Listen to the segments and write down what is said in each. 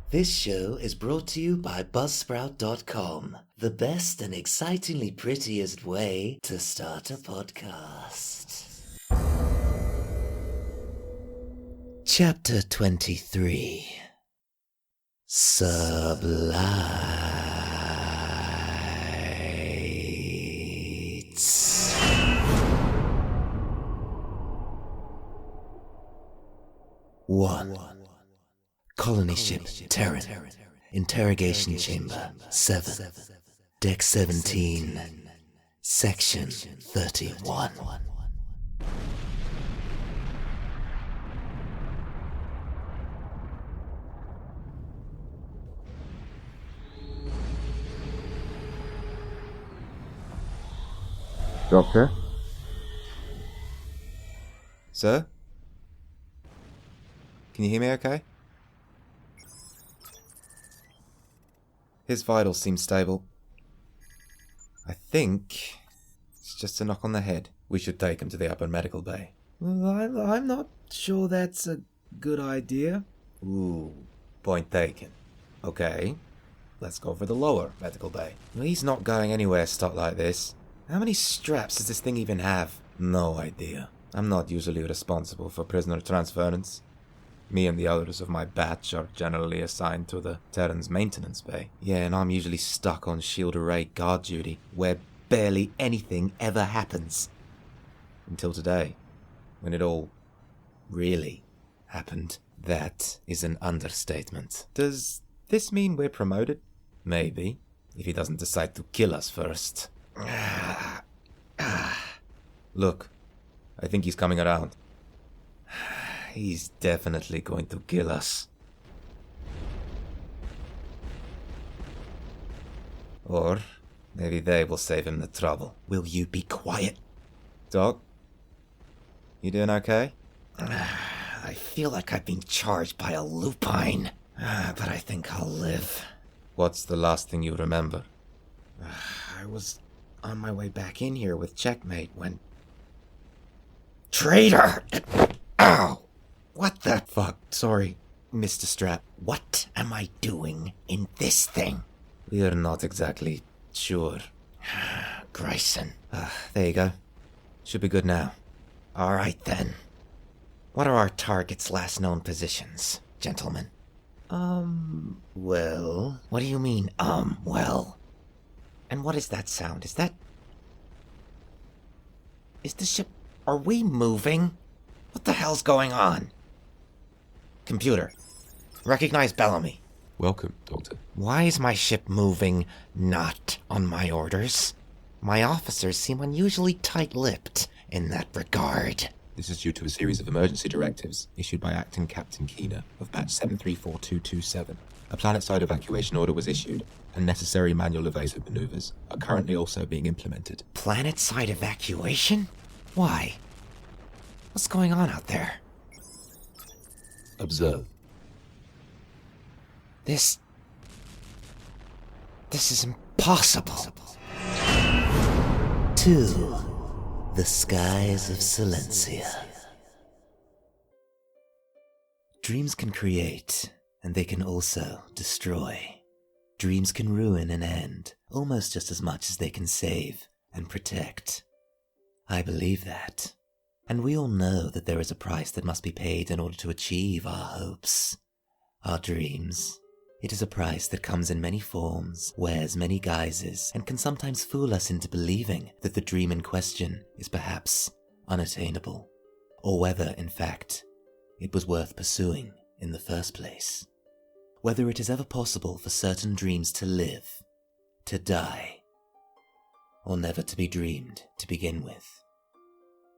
This show is brought to you by Buzzsprout.com, the best and excitingly prettiest way to start a podcast. Chapter 23. Sublights. One. Colony ship Terran. Interrogation chamber 7. Deck 17. Section 31. Doctor? Sir? Can you hear me okay? His vitals seem stable. I think it's just a knock on the head. We should take him to the upper medical bay. Well, I'm not sure that's a good idea. Ooh, point taken. Okay, let's go for the lower medical bay. Well, he's not going anywhere stuck like this. How many straps does this thing even have? No idea. I'm not usually responsible for prisoner transference. Me and the others of my batch are generally assigned to the Terran's maintenance bay. Yeah, and I'm usually stuck on Shield Array guard duty, where barely anything ever happens. Until today, when it all really happened. That is an understatement. Does this mean we're promoted? Maybe, if he doesn't decide to kill us first. Look, I think he's coming around. He's definitely going to kill us. Or maybe they will save him the trouble. Will you be quiet? Doc? You doing okay? I feel like I've been charged by a lupine, but I think I'll live. What's the last thing you remember? I was on my way back in here with Checkmate when... Traitor! Ow! What the fuck? Sorry, Mr. Strap. What am I doing in this thing? We're not exactly sure. Grayson. There you go. Should be good now. All right, then. What are our target's last known positions, gentlemen? Well... What do you mean, well? And what is that sound? Is the ship... Are we moving? What the hell's going on? Computer, recognize Bellamy. Welcome, Doctor. Why is my ship moving not on my orders? My officers seem unusually tight-lipped in that regard. This is due to a series of emergency directives issued by Acting Captain Keener of Batch 734227. A planet-side evacuation order was issued, and necessary manual evasive maneuvers are currently also being implemented. Planet-side evacuation? Why? What's going on out there? Observe. This is impossible. 2. The skies of Silencia. Dreams can create, and they can also destroy. Dreams can ruin and end, almost just as much as they can save and protect. I believe that. And we all know that there is a price that must be paid in order to achieve our hopes, our dreams. It is a price that comes in many forms, wears many guises, and can sometimes fool us into believing that the dream in question is perhaps unattainable, or whether, in fact, it was worth pursuing in the first place. Whether it is ever possible for certain dreams to live, to die, or never to be dreamed to begin with.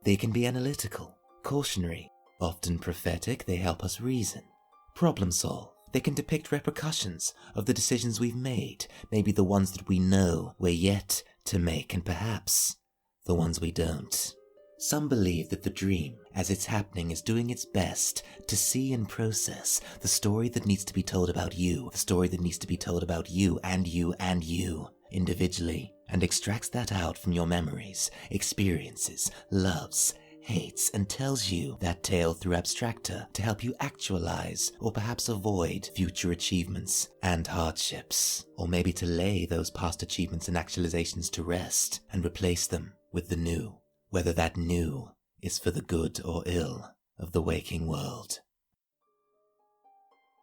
They can be analytical, cautionary, often prophetic. They help us reason, problem solve. They can depict repercussions of the decisions we've made, maybe the ones that we know we're yet to make, and perhaps the ones we don't. Some believe that the dream, as it's happening, is doing its best to see and process the story that needs to be told about you, the story that needs to be told about you and you and you, individually, and extracts that out from your memories, experiences, loves, hates and tells you that tale through abstracta to help you actualize or perhaps avoid future achievements and hardships, or maybe to lay those past achievements and actualizations to rest and replace them with the new, whether that new is for the good or ill of the waking world.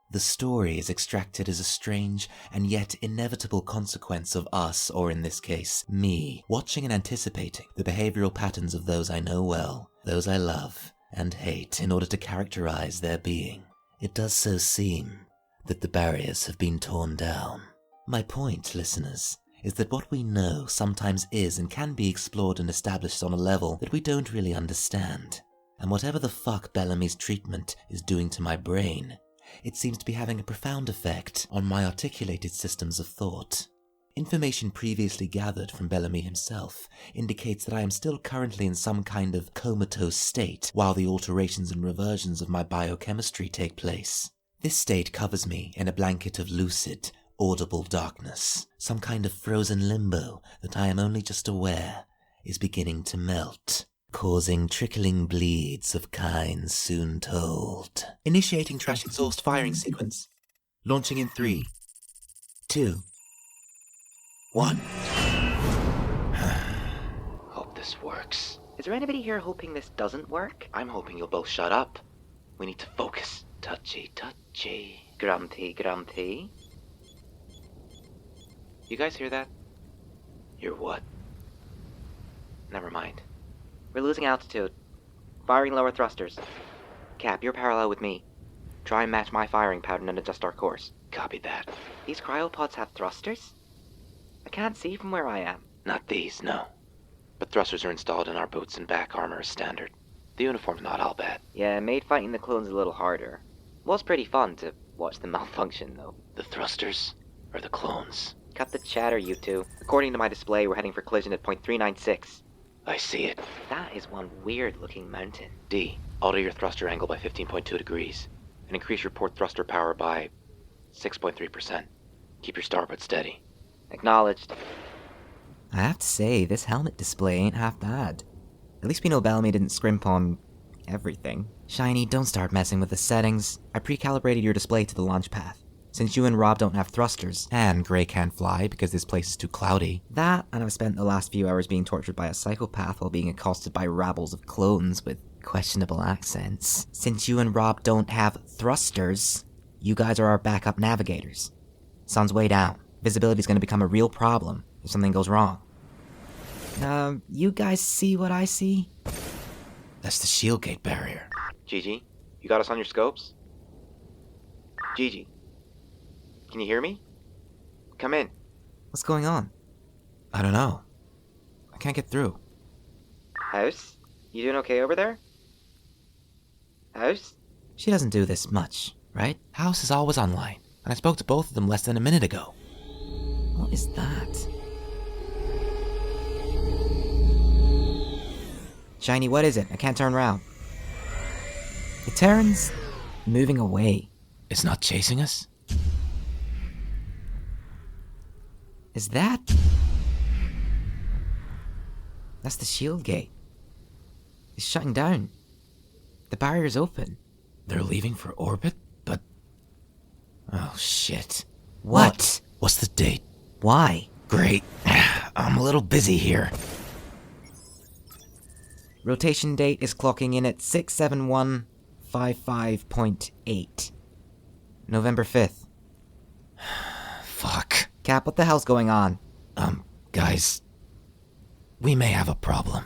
The story is extracted as a strange and yet inevitable consequence of us, or in this case, me, watching and anticipating the behavioral patterns of those I know well, those I love and hate, in order to characterize their being. It does so seem that the barriers have been torn down. My point, listeners, is that what we know sometimes is and can be explored and established on a level that we don't really understand. And whatever the fuck Bellamy's treatment is doing to my brain, it seems to be having a profound effect on my articulated systems of thought. Information previously gathered from Bellamy himself indicates that I am still currently in some kind of comatose state while the alterations and reversions of my biochemistry take place. This state covers me in a blanket of lucid, audible darkness, some kind of frozen limbo that I am only just aware is beginning to melt, causing trickling bleeds of kinds soon told. Initiating trash exhaust firing sequence. Launching in 3, 2, 1. Hope this works. Is there anybody here hoping this doesn't work? I'm hoping you'll both shut up. We need to focus. Touchy, touchy. Grumpy, grumpy. You guys hear that? Hear what? Never mind. We're losing altitude. Firing lower thrusters. Cap, you're parallel with me. Try and match my firing pattern and adjust our course. Copy that. These cryopods have thrusters? I can't see from where I am. Not these, no. But thrusters are installed in our boots and back armor as standard. The uniform's not all bad. Yeah, it made fighting the clones a little harder. Was pretty fun to watch them malfunction, though. The thrusters or the clones? Cut the chatter, you two. According to my display, we're heading for collision at point 396. I see it. That is one weird-looking mountain. D, alter your thruster angle by 15.2 degrees, and increase your port thruster power by 6.3%. Keep your starboard steady. Acknowledged. I have to say, this helmet display ain't half bad. At least we know Bellamy didn't scrimp on everything. Shiny, don't start messing with the settings. I pre-calibrated your display to the launch path. Since you and Rob don't have thrusters, and Gray can't fly because this place is too cloudy. That, and I've spent the last few hours being tortured by a psychopath while being accosted by rabbles of clones with questionable accents. Since you and Rob don't have thrusters, you guys are our backup navigators. Sun's way down. Visibility's gonna become a real problem if something goes wrong. You guys see what I see? That's the shield gate barrier. Gigi, you got us on your scopes? Gigi, can you hear me? Come in. What's going on? I don't know. I can't get through. House? You doing okay over there? House? She doesn't do this much, right? House is always online, and I spoke to both of them less than a minute ago. What is that? Shiny, what is it? I can't turn around. The Terran's moving away. It's not chasing us? Is that... That's the shield gate. It's shutting down. The barrier's open. They're leaving for orbit? But... Oh, shit. What? What's the date? Why? Great. I'm a little busy here. Rotation date is clocking in at 67155.8. November 5th. Fuck. Cap, what the hell's going on? Guys, we may have a problem.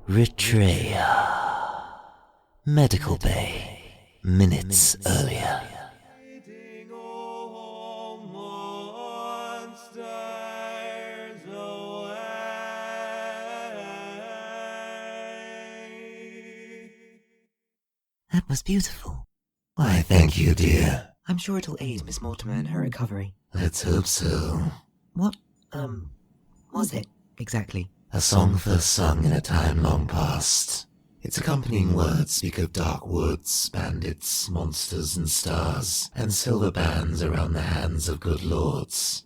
Retreya. Medical bay. Minutes earlier. That was beautiful. Why, thank you, dear. I'm sure it'll aid Miss Mortimer in her recovery. Let's hope so. What, was it, exactly? A song first sung in a time long past. Its accompanying words speak of dark woods, bandits, monsters and stars, and silver bands around the hands of good lords.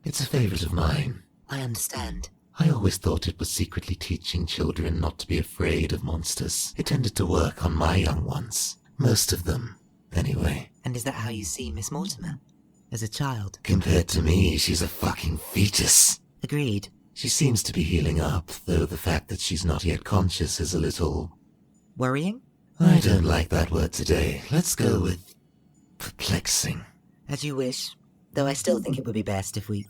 It's a favorite of mine. I understand. I always thought it was secretly teaching children not to be afraid of monsters. It tended to work on my young ones. Most of them, anyway. And is that how you see Miss Mortimer? As a child? Compared to me, she's a fucking fetus. Agreed. She seems to be healing up, though the fact that she's not yet conscious is a little... Worrying? I don't like that word today. Let's go with... perplexing. As you wish. Though I still think it would be best if we...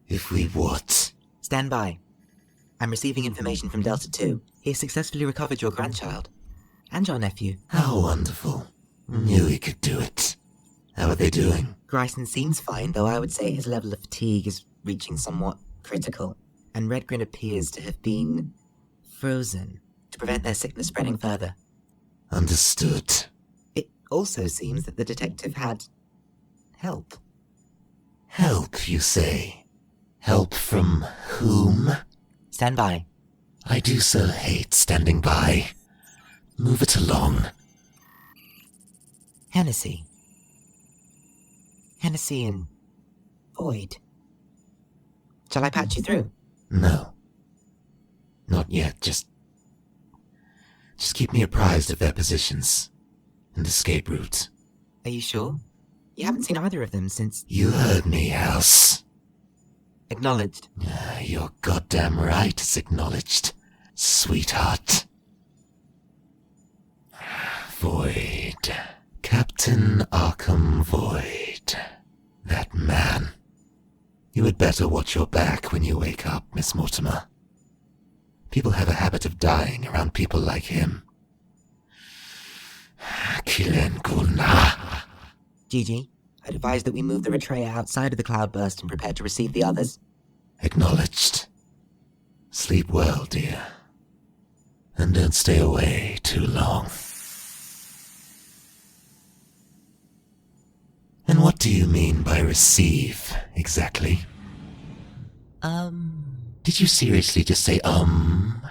If we what? Stand by. I'm receiving information from Delta 2. He has successfully recovered your grandchild. And your nephew. How wonderful. Knew he could do it. How are they doing? Gryson seems fine, though I would say his level of fatigue is reaching somewhat critical. And Redgrin appears to have been... frozen. To prevent their sickness spreading further. Understood. It also seems that the detective had... help. Help, you say? Help from whom? Stand by. I do so hate standing by. Move it along. Hennessy. Hennessy and... Void. Shall I patch you through? No. Not yet, just keep me apprised of their positions and escape routes. Are you sure? You haven't seen either of them since... You heard me, House. Acknowledged. You're goddamn right it's acknowledged, sweetheart. Void. Captain Arkham Void. That man. You had better watch your back when you wake up, Miss Mortimer. People have a habit of dying around people like him. Kilen Gulna. Gigi, I'd advise that we move the Retreya outside of the cloudburst and prepare to receive the others. Acknowledged. Sleep well, dear. And don't stay away too long. And what do you mean by receive, exactly? Did you seriously just say, I'm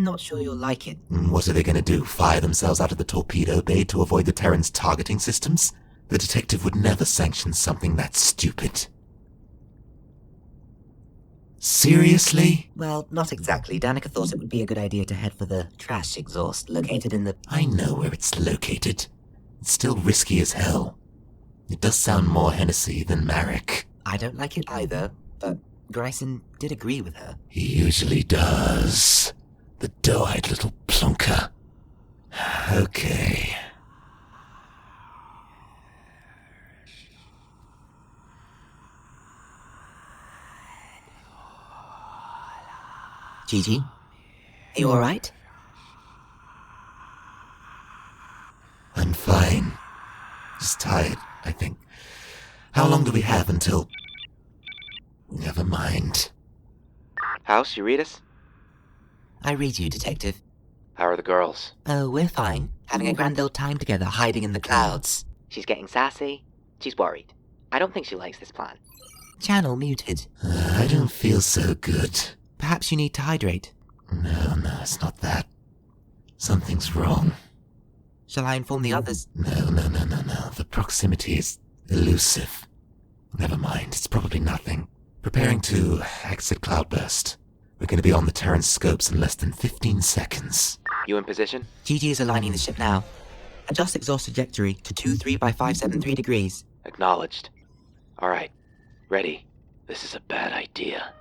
not sure you'll like it. What are they gonna do, fire themselves out of the torpedo bay to avoid the Terran's targeting systems? The detective would never sanction something that stupid. Seriously? Well, not exactly. Danica thought it would be a good idea to head for the trash exhaust located in the... I know where it's located. It's still risky as hell. It does sound more Hennessy than Marek. I don't like it either, but Gryson did agree with her. He usually does. The doe-eyed little plonker. Okay. Gigi? Are you alright? I'm fine. Just tired, I think. How long do we have until... Never mind. House, you read us? I read you, Detective. How are the girls? Oh, we're fine. Having a grand old time together, hiding in the clouds. She's getting sassy. She's worried. I don't think she likes this plan. Channel muted. I don't feel so good. Perhaps you need to hydrate. No, it's not that. Something's wrong. Shall I inform the others? No. The proximity is elusive. Never mind, it's probably nothing. Preparing to exit Cloudburst. We're going to be on the Terran scopes in less than 15 seconds. You in position? Gigi is aligning the ship now. Adjust exhaust trajectory to 23 by 573 degrees. Acknowledged. Alright. Ready. This is a bad idea.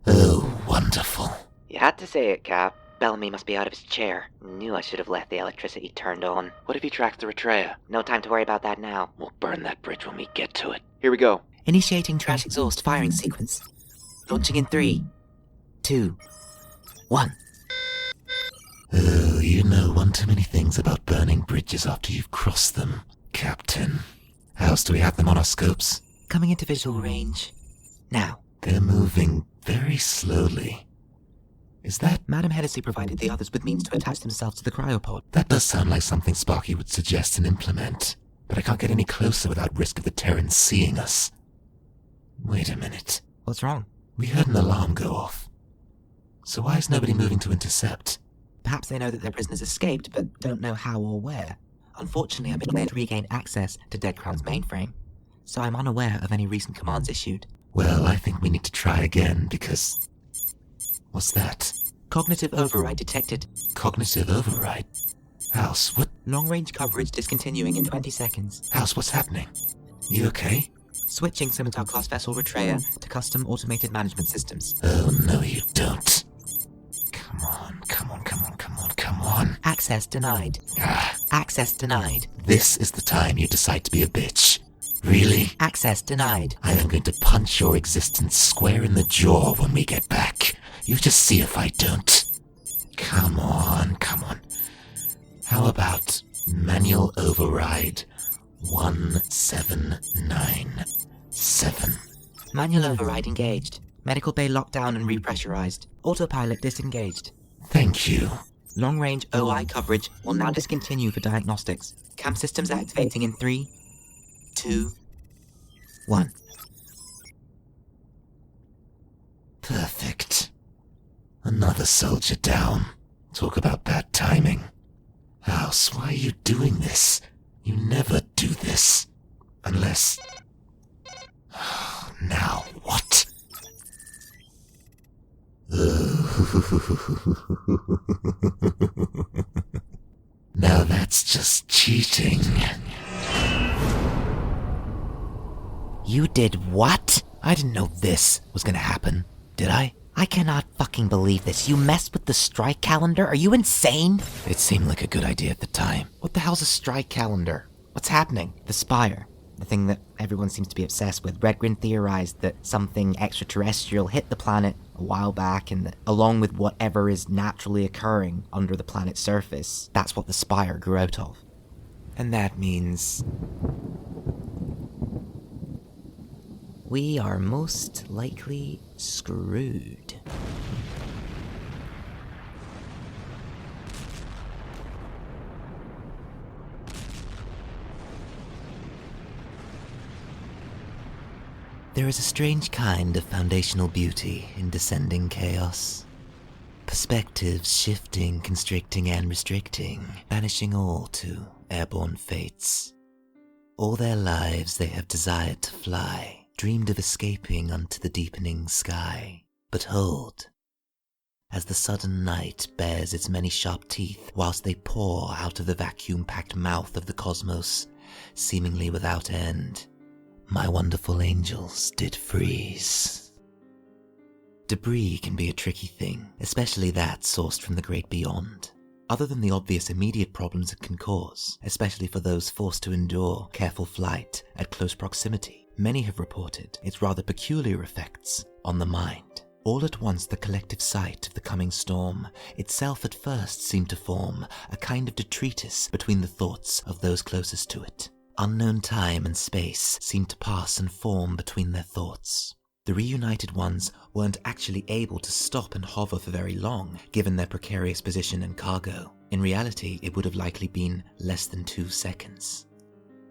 Oh, wonderful. You had to say it, Cap. Bellamy must be out of his chair. Knew I should have left the electricity turned on. What if he tracks the Retreya? No time to worry about that now. We'll burn that bridge when we get to it. Here we go. Initiating trash exhaust firing sequence. Launching in 3, 2, 1. Oh, you know one too many things about burning bridges after you've crossed them, Captain. How else do we have them on our scopes? Coming into visual range. Now. They're moving very slowly. Is that... Madam Hennessy provided the others with means to attach themselves to the cryopod. That does sound like something Sparky would suggest and implement. But I can't get any closer without risk of the Terrans seeing us. Wait a minute. What's wrong? We heard an alarm go off. So why is nobody moving to intercept? Perhaps they know that their prisoners escaped, but don't know how or where. Unfortunately, I've been able to regain access to Dead Crown's mainframe, so I'm unaware of any recent commands issued. Well, I think we need to try again because... What's that? Cognitive override detected. Cognitive override? House, what? Long-range coverage discontinuing in 20 seconds. House, what's happening? You okay? Switching Scimitar-class vessel Retrea to custom automated management systems. Oh, no you don't. Come on. Access denied. Access denied. This is the time you decide to be a bitch. Really? Access denied. I am going to punch your existence square in the jaw when we get back. You just see if I don't. Come on. How about manual override 1797? Manual override engaged. Medical bay locked down and repressurized. Autopilot disengaged. Thank you. Long-range OI coverage will now discontinue for diagnostics. Cam systems activating in 3, 2, 1. Perfect. Another soldier down. Talk about bad timing. House, why are you doing this? You never do this. Unless... Now what? Now that's just cheating. You did what? I didn't know this was gonna happen, did I? I cannot fucking believe this. You messed with the strike calendar? Are you insane? It seemed like a good idea at the time. What the hell's a strike calendar? What's happening? The Spire. The thing that everyone seems to be obsessed with. Redgrin theorized that something extraterrestrial hit the planet a while back, and that along with whatever is naturally occurring under the planet's surface, that's what the Spire grew out of. And that means... We are most likely screwed. There is a strange kind of foundational beauty in descending chaos. Perspectives shifting, constricting, and restricting, banishing all to airborne fates. All their lives they have desired to fly, dreamed of escaping unto the deepening sky. But hold, as the sudden night bares its many sharp teeth, whilst they pour out of the vacuum-packed mouth of the cosmos, seemingly without end, my wonderful angels did freeze. Debris can be a tricky thing, especially that sourced from the great beyond. Other than the obvious immediate problems it can cause, especially for those forced to endure careful flight at close proximity, many have reported its rather peculiar effects on the mind. All at once the collective sight of the coming storm itself at first seemed to form a kind of detritus between the thoughts of those closest to it. Unknown time and space seemed to pass and form between their thoughts. The reunited ones weren't actually able to stop and hover for very long, given their precarious position and cargo. In reality, it would have likely been less than 2 seconds.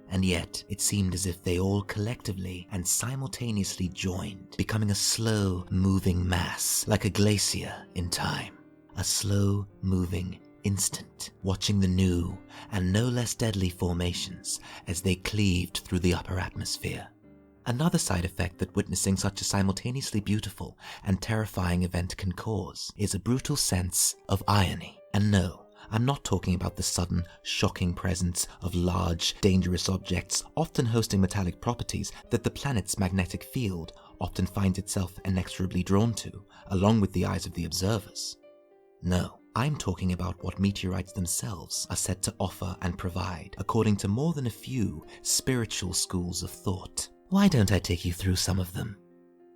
And yet, it seemed as if they all collectively and simultaneously joined, becoming a slow-moving mass, like a glacier in time. A slow-moving instant, watching the new and no less deadly formations as they cleaved through the upper atmosphere. Another side effect that witnessing such a simultaneously beautiful and terrifying event can cause is a brutal sense of irony. And no, I'm not talking about the sudden, shocking presence of large, dangerous objects, often hosting metallic properties that the planet's magnetic field often finds itself inexorably drawn to, along with the eyes of the observers. No, I'm talking about what meteorites themselves are said to offer and provide, according to more than a few spiritual schools of thought. Why don't I take you through some of them?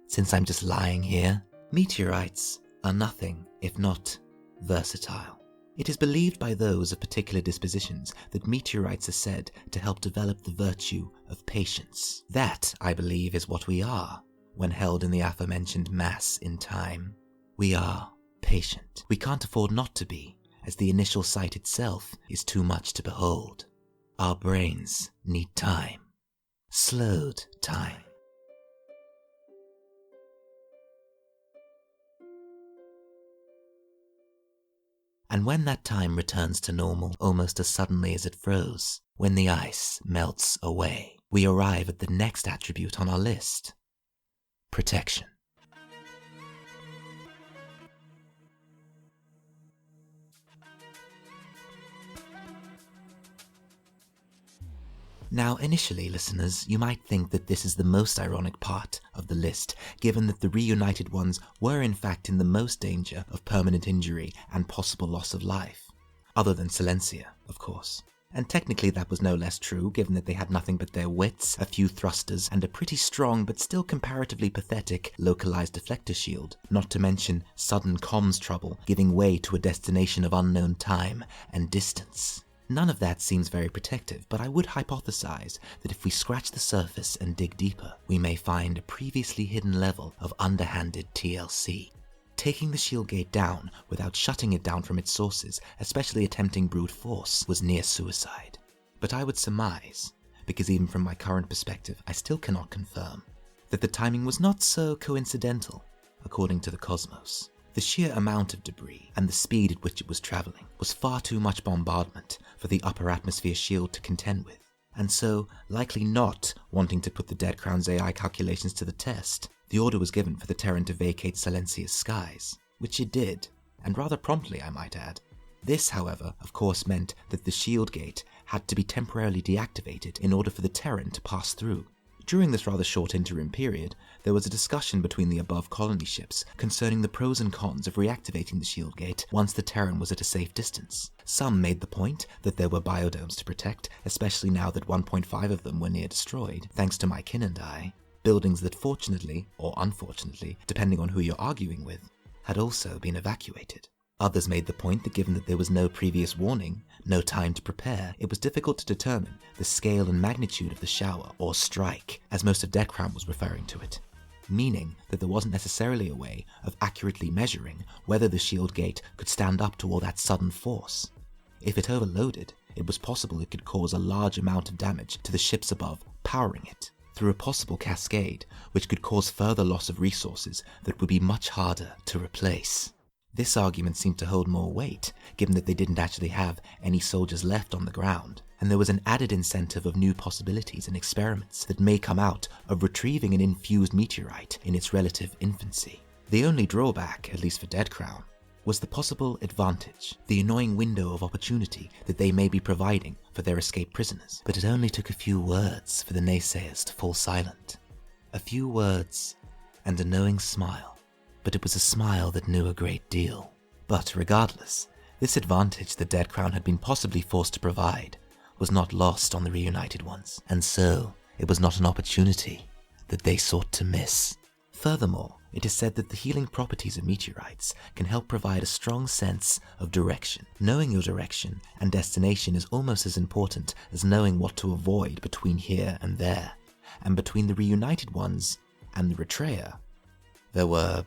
Since I'm just lying here, meteorites are nothing if not versatile. It is believed by those of particular dispositions that meteorites are said to help develop the virtue of patience. That, I believe, is what we are when held in the aforementioned mass in time. We are patient. We can't afford not to be, as the initial sight itself is too much to behold. Our brains need time. Slowed time. And when that time returns to normal almost as suddenly as it froze, when the ice melts away, we arrive at the next attribute on our list. protection. Now, initially, listeners, you might think that this is the most ironic part of the list, given that the reunited ones were in fact in the most danger of permanent injury and possible loss of life. Other than Silencia, of course. And technically that was no less true, given that they had nothing but their wits, a few thrusters, and a pretty strong but still comparatively pathetic localized deflector shield, not to mention sudden comms trouble giving way to a destination of unknown time and distance. None of that seems very protective, but I would hypothesize that if we scratch the surface and dig deeper, we may find a previously hidden level of underhanded TLC. Taking the shield gate down without shutting it down from its sources, especially attempting brute force, was near suicide. But I would surmise, because even from my current perspective I still cannot confirm, that the timing was not so coincidental, according to the Cosmos. The sheer amount of debris and the speed at which it was travelling was far too much bombardment for the upper atmosphere shield to contend with, and so, likely not wanting to put the Dead Crown's AI calculations to the test, the order was given for the Terran to vacate Silencia's skies, which it did, and rather promptly I might add. This, however, of course meant that the shield gate had to be temporarily deactivated in order for the Terran to pass through. During this rather short interim period, there was a discussion between the above colony ships concerning the pros and cons of reactivating the shield gate once the Terran was at a safe distance. Some made the point that there were biodomes to protect, especially now that 1.5 of them were near destroyed, thanks to my kin and I, buildings that fortunately, or unfortunately, depending on who you're arguing with, had also been evacuated. Others made the point that given that there was no previous warning, no time to prepare, it was difficult to determine the scale and magnitude of the shower, or strike, as most of Dead Crown was referring to it, meaning that there wasn't necessarily a way of accurately measuring whether the shield gate could stand up to all that sudden force. If it overloaded, it was possible it could cause a large amount of damage to the ships above powering it, through a possible cascade which could cause further loss of resources that would be much harder to replace. This argument seemed to hold more weight, given that they didn't actually have any soldiers left on the ground, and there was an added incentive of new possibilities and experiments that may come out of retrieving an infused meteorite in its relative infancy. The only drawback, at least for Dead Crown, was the possible advantage, the annoying window of opportunity that they may be providing for their escaped prisoners. But it only took a few words for the naysayers to fall silent. A few words and a knowing smile. But it was a smile that knew a great deal. But regardless, this advantage the Dead Crown had been possibly forced to provide was not lost on the reunited ones, and so it was not an opportunity that they sought to miss. Furthermore, it is said that the healing properties of meteorites can help provide a strong sense of direction. Knowing your direction and destination is almost as important as knowing what to avoid between here and there. And between the reunited ones and the Retreya, there were,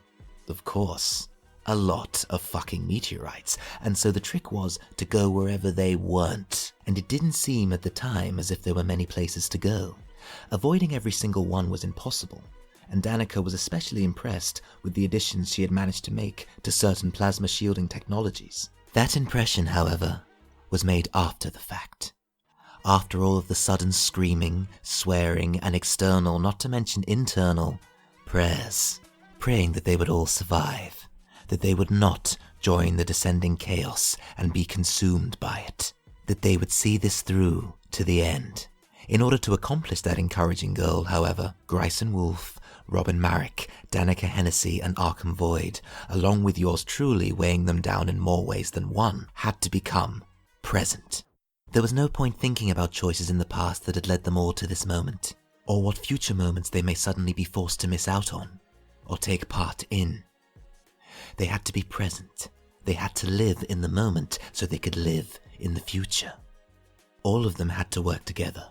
of course, a lot of fucking meteorites, and so the trick was to go wherever they weren't. And it didn't seem at the time as if there were many places to go. Avoiding every single one was impossible, and Danica was especially impressed with the additions she had managed to make to certain plasma shielding technologies. That impression, however, was made after the fact. After all of the sudden screaming, swearing, and external, not to mention internal, prayers. Praying that they would all survive, that they would not join the descending chaos and be consumed by it, that they would see this through to the end. In order to accomplish that encouraging goal, however, Gryson Wolfe, Robin Marek, Danica Hennessy, and Arkham Void, along with yours truly weighing them down in more ways than one, had to become present. There was no point thinking about choices in the past that had led them all to this moment, or what future moments they may suddenly be forced to miss out on, or take part in. They had to be present. They had to live in the moment so they could live in the future. All of them had to work together.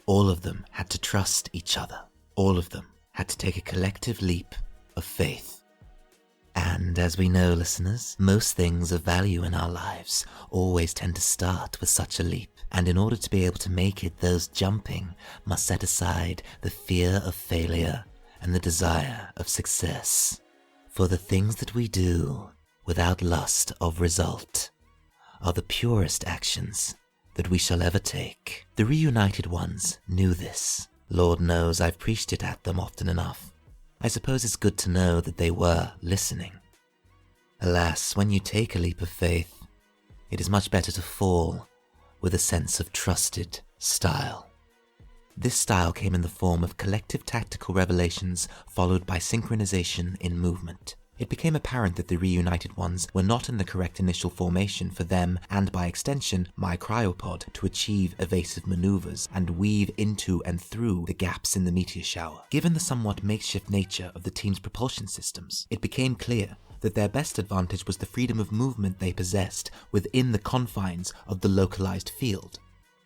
All of them had to trust each other. All of them had to take a collective leap of faith. And as we know, listeners, most things of value in our lives always tend to start with such a leap. And in order to be able to make it, those jumping must set aside the fear of failure and the desire of success. For the things that we do without lust of result are the purest actions that we shall ever take. The reunited ones knew this. Lord knows I've preached it at them often enough. I suppose it's good to know that they were listening. Alas, when you take a leap of faith, it is much better to fall with a sense of trusted style. This style came in the form of collective tactical revelations followed by synchronization in movement. It became apparent that the reunited ones were not in the correct initial formation for them and by extension my cryopod to achieve evasive maneuvers and weave into and through the gaps in the meteor shower. Given the somewhat makeshift nature of the team's propulsion systems, it became clear that their best advantage was the freedom of movement they possessed within the confines of the localized field.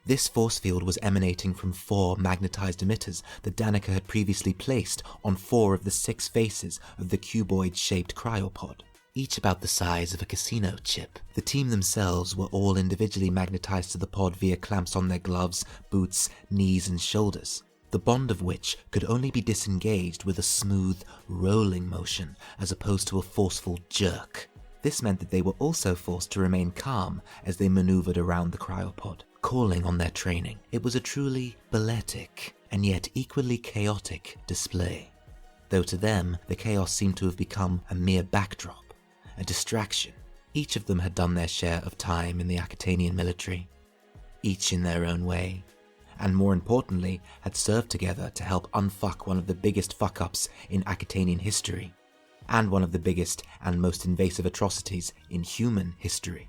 This force field was emanating from 4 magnetized emitters that Danica had previously placed on 4 of the 6 faces of the cuboid-shaped cryopod, each about the size of a casino chip. The team themselves were all individually magnetized to the pod via clamps on their gloves, boots, knees, and shoulders, the bond of which could only be disengaged with a smooth, rolling motion as opposed to a forceful jerk. This meant that they were also forced to remain calm as they maneuvered around the cryopod, calling on their training. It was a truly balletic and yet equally chaotic display, though to them the chaos seemed to have become a mere backdrop, a distraction. Each of them had done their share of time in the Aquitanian military, each in their own way, and more importantly had served together to help unfuck one of the biggest fuck-ups in Aquitanian history, and one of the biggest and most invasive atrocities in human history,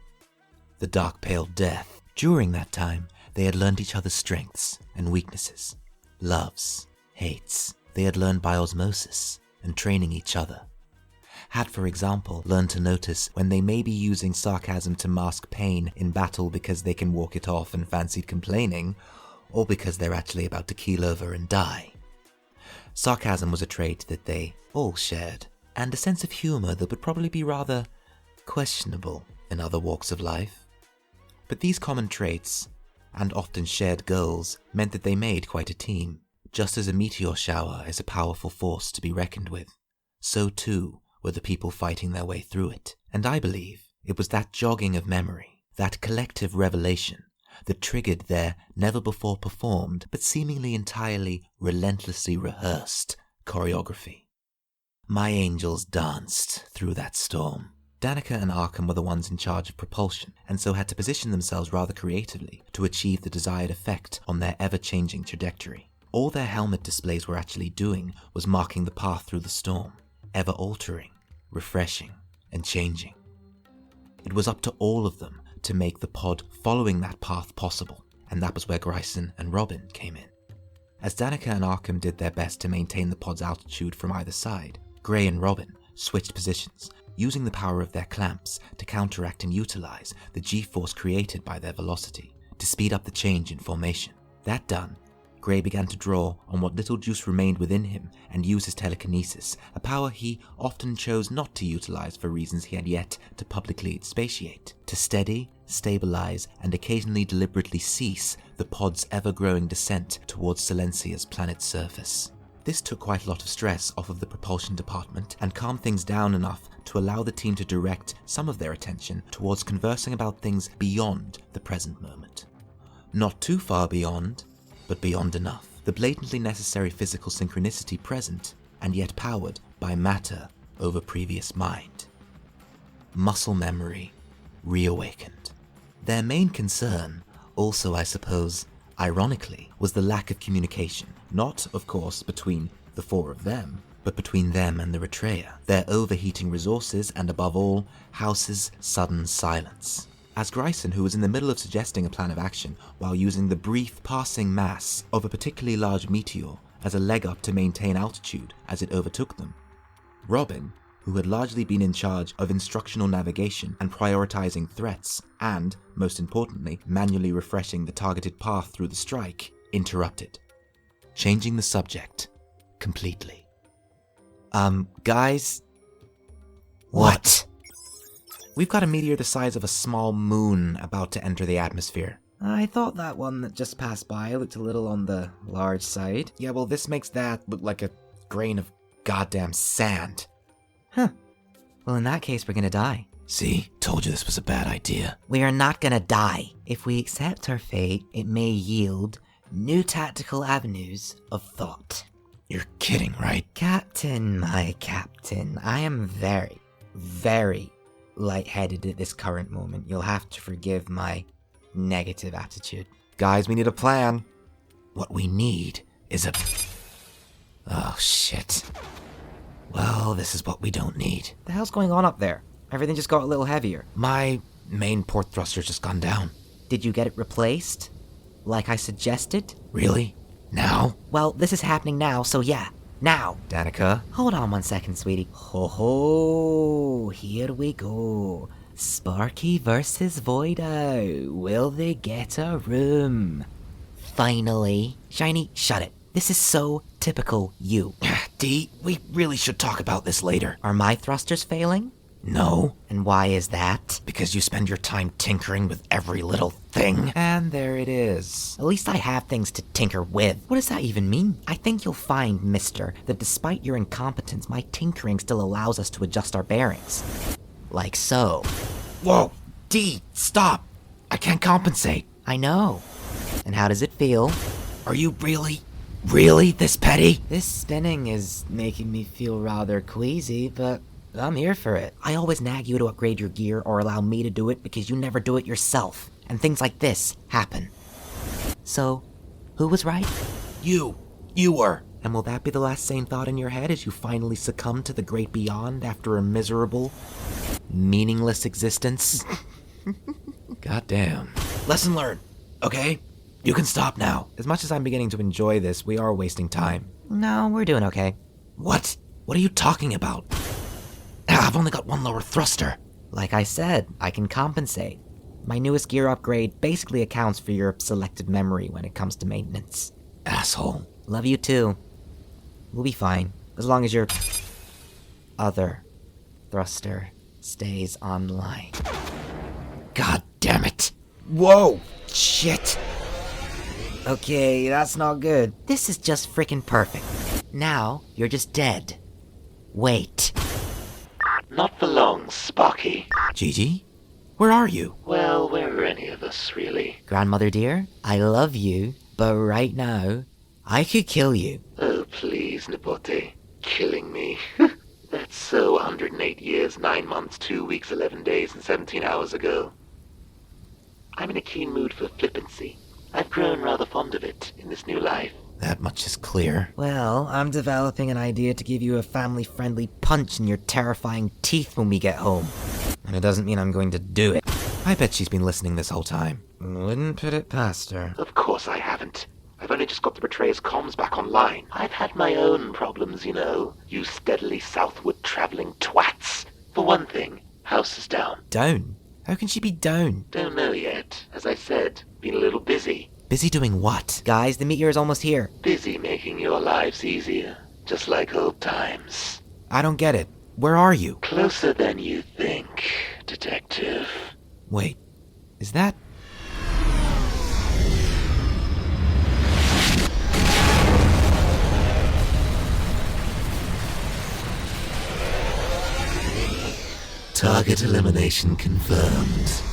the Dark Pale Death. During that time, they had learned each other's strengths and weaknesses, loves, hates. They had learned by osmosis and training each other. Had, for example, learned to notice when they may be using sarcasm to mask pain in battle because they can walk it off and fancied complaining, or because they're actually about to keel over and die. Sarcasm was a trait that they all shared, and a sense of humor that would probably be rather questionable in other walks of life. But these common traits, and often shared goals, meant that they made quite a team. Just as a meteor shower is a powerful force to be reckoned with, so too were the people fighting their way through it. And I believe it was that jogging of memory, that collective revelation, that triggered their never-before-performed, but seemingly entirely relentlessly rehearsed choreography. My angels danced through that storm. Danica and Arkham were the ones in charge of propulsion, and so had to position themselves rather creatively to achieve the desired effect on their ever-changing trajectory. All their helmet displays were actually doing was marking the path through the storm, ever altering, refreshing, and changing. It was up to all of them to make the pod following that path possible, and that was where Grayson and Robin came in. As Danica and Arkham did their best to maintain the pod's altitude from either side, Gray and Robin switched positions, using the power of their clamps to counteract and utilize the G-force created by their velocity to speed up the change in formation. That done, Gray began to draw on what little juice remained within him and use his telekinesis, a power he often chose not to utilize for reasons he had yet to publicly expatiate, to steady, stabilize, and occasionally deliberately cease the pod's ever-growing descent towards Silencia's planet's surface. This took quite a lot of stress off of the propulsion department and calmed things down enough to allow the team to direct some of their attention towards conversing about things beyond the present moment. Not too far beyond, but beyond enough. The blatantly necessary physical synchronicity present, and yet powered by matter over previous mind. Muscle memory reawakened. Their main concern, also I suppose, ironically, was the lack of communication, not, of course, between the 4 of them, but between them and the Retreya, their overheating resources, and above all, House's sudden silence. As Grayson, who was in the middle of suggesting a plan of action while using the brief passing mass of a particularly large meteor as a leg up to maintain altitude as it overtook them, Robin, who had largely been in charge of instructional navigation and prioritizing threats and, most importantly, manually refreshing the targeted path through the strike, interrupted, changing the subject completely. Guys? What? We've got a meteor the size of a small moon about to enter the atmosphere. I thought that one that just passed by looked a little on the large side. Yeah, well, this makes that look like a grain of goddamn sand. Huh. Well, in that case, we're gonna die. See, told you this was a bad idea. We are not gonna die. If we accept our fate, it may yield new tactical avenues of thought. You're kidding, right? Captain, my captain, I am very, very lightheaded at this current moment. You'll have to forgive my negative attitude. Guys, we need a plan. What we need is a... Oh, shit. Well, this is what we don't need. The hell's going on up there? Everything just got a little heavier. My main port thruster's just gone down. Did you get it replaced? Like I suggested? Really? Now? Well, this is happening now, so yeah. Now. Danica? Hold on 1 second, sweetie. Ho ho, here we go. Sparky versus Voido. Will they get a room? Finally. Shiny, shut it. This is so typical you. Dee, we really should talk about this later. Are my thrusters failing? No. And why is that? Because you spend your time tinkering with every little thing. And there it is. At least I have things to tinker with. What does that even mean? I think you'll find, mister, that despite your incompetence, my tinkering still allows us to adjust our bearings. Like so. Whoa, Dee, stop. I can't compensate. I know. And how does it feel? Are you really this petty? This spinning is making me feel rather queasy, but I'm here for it. I always nag you to upgrade your gear or allow me to do it because you never do it yourself. And things like this happen. So, who was right? You were. And will that be the last sane thought in your head as you finally succumb to the great beyond after a miserable, meaningless existence? Goddamn. Lesson learned, okay? You can stop now. As much as I'm beginning to enjoy this, we are wasting time. No, we're doing okay. What? What are you talking about? I've only got one lower thruster. Like I said, I can compensate. My newest gear upgrade basically accounts for your selected memory when it comes to maintenance. Asshole. Love you too. We'll be fine, as long as your other thruster stays online. God damn it. Whoa! Shit! Okay, that's not good. This is just frickin' perfect. Now, you're just dead. Wait. Not for long, Sparky. Gigi? Where are you? Well, where are any of us, really? Grandmother dear, I love you, but right now, I could kill you. Oh, please, Nipote. Killing me. That's so 108 years, 9 months, 2 weeks, 11 days, and 17 hours ago. I'm in a keen mood for flippancy. I've grown rather fond of it in this new life. That much is clear. Well, I'm developing an idea to give you a family-friendly punch in your terrifying teeth when we get home. And it doesn't mean I'm going to do it. I bet she's been listening this whole time. Wouldn't put it past her. Of course I haven't. I've only just got the Betrayer's comms back online. I've had my own problems, you know. You steadily southward traveling twats. For one thing, house is down. Down? How can she be down? Don't know yet. As I said, been a little busy. Busy doing what? Guys, the meteor is almost here. Busy making your lives easier. Just like old times. I don't get it. Where are you? Closer than you think, detective. Wait, is that... Target elimination confirmed.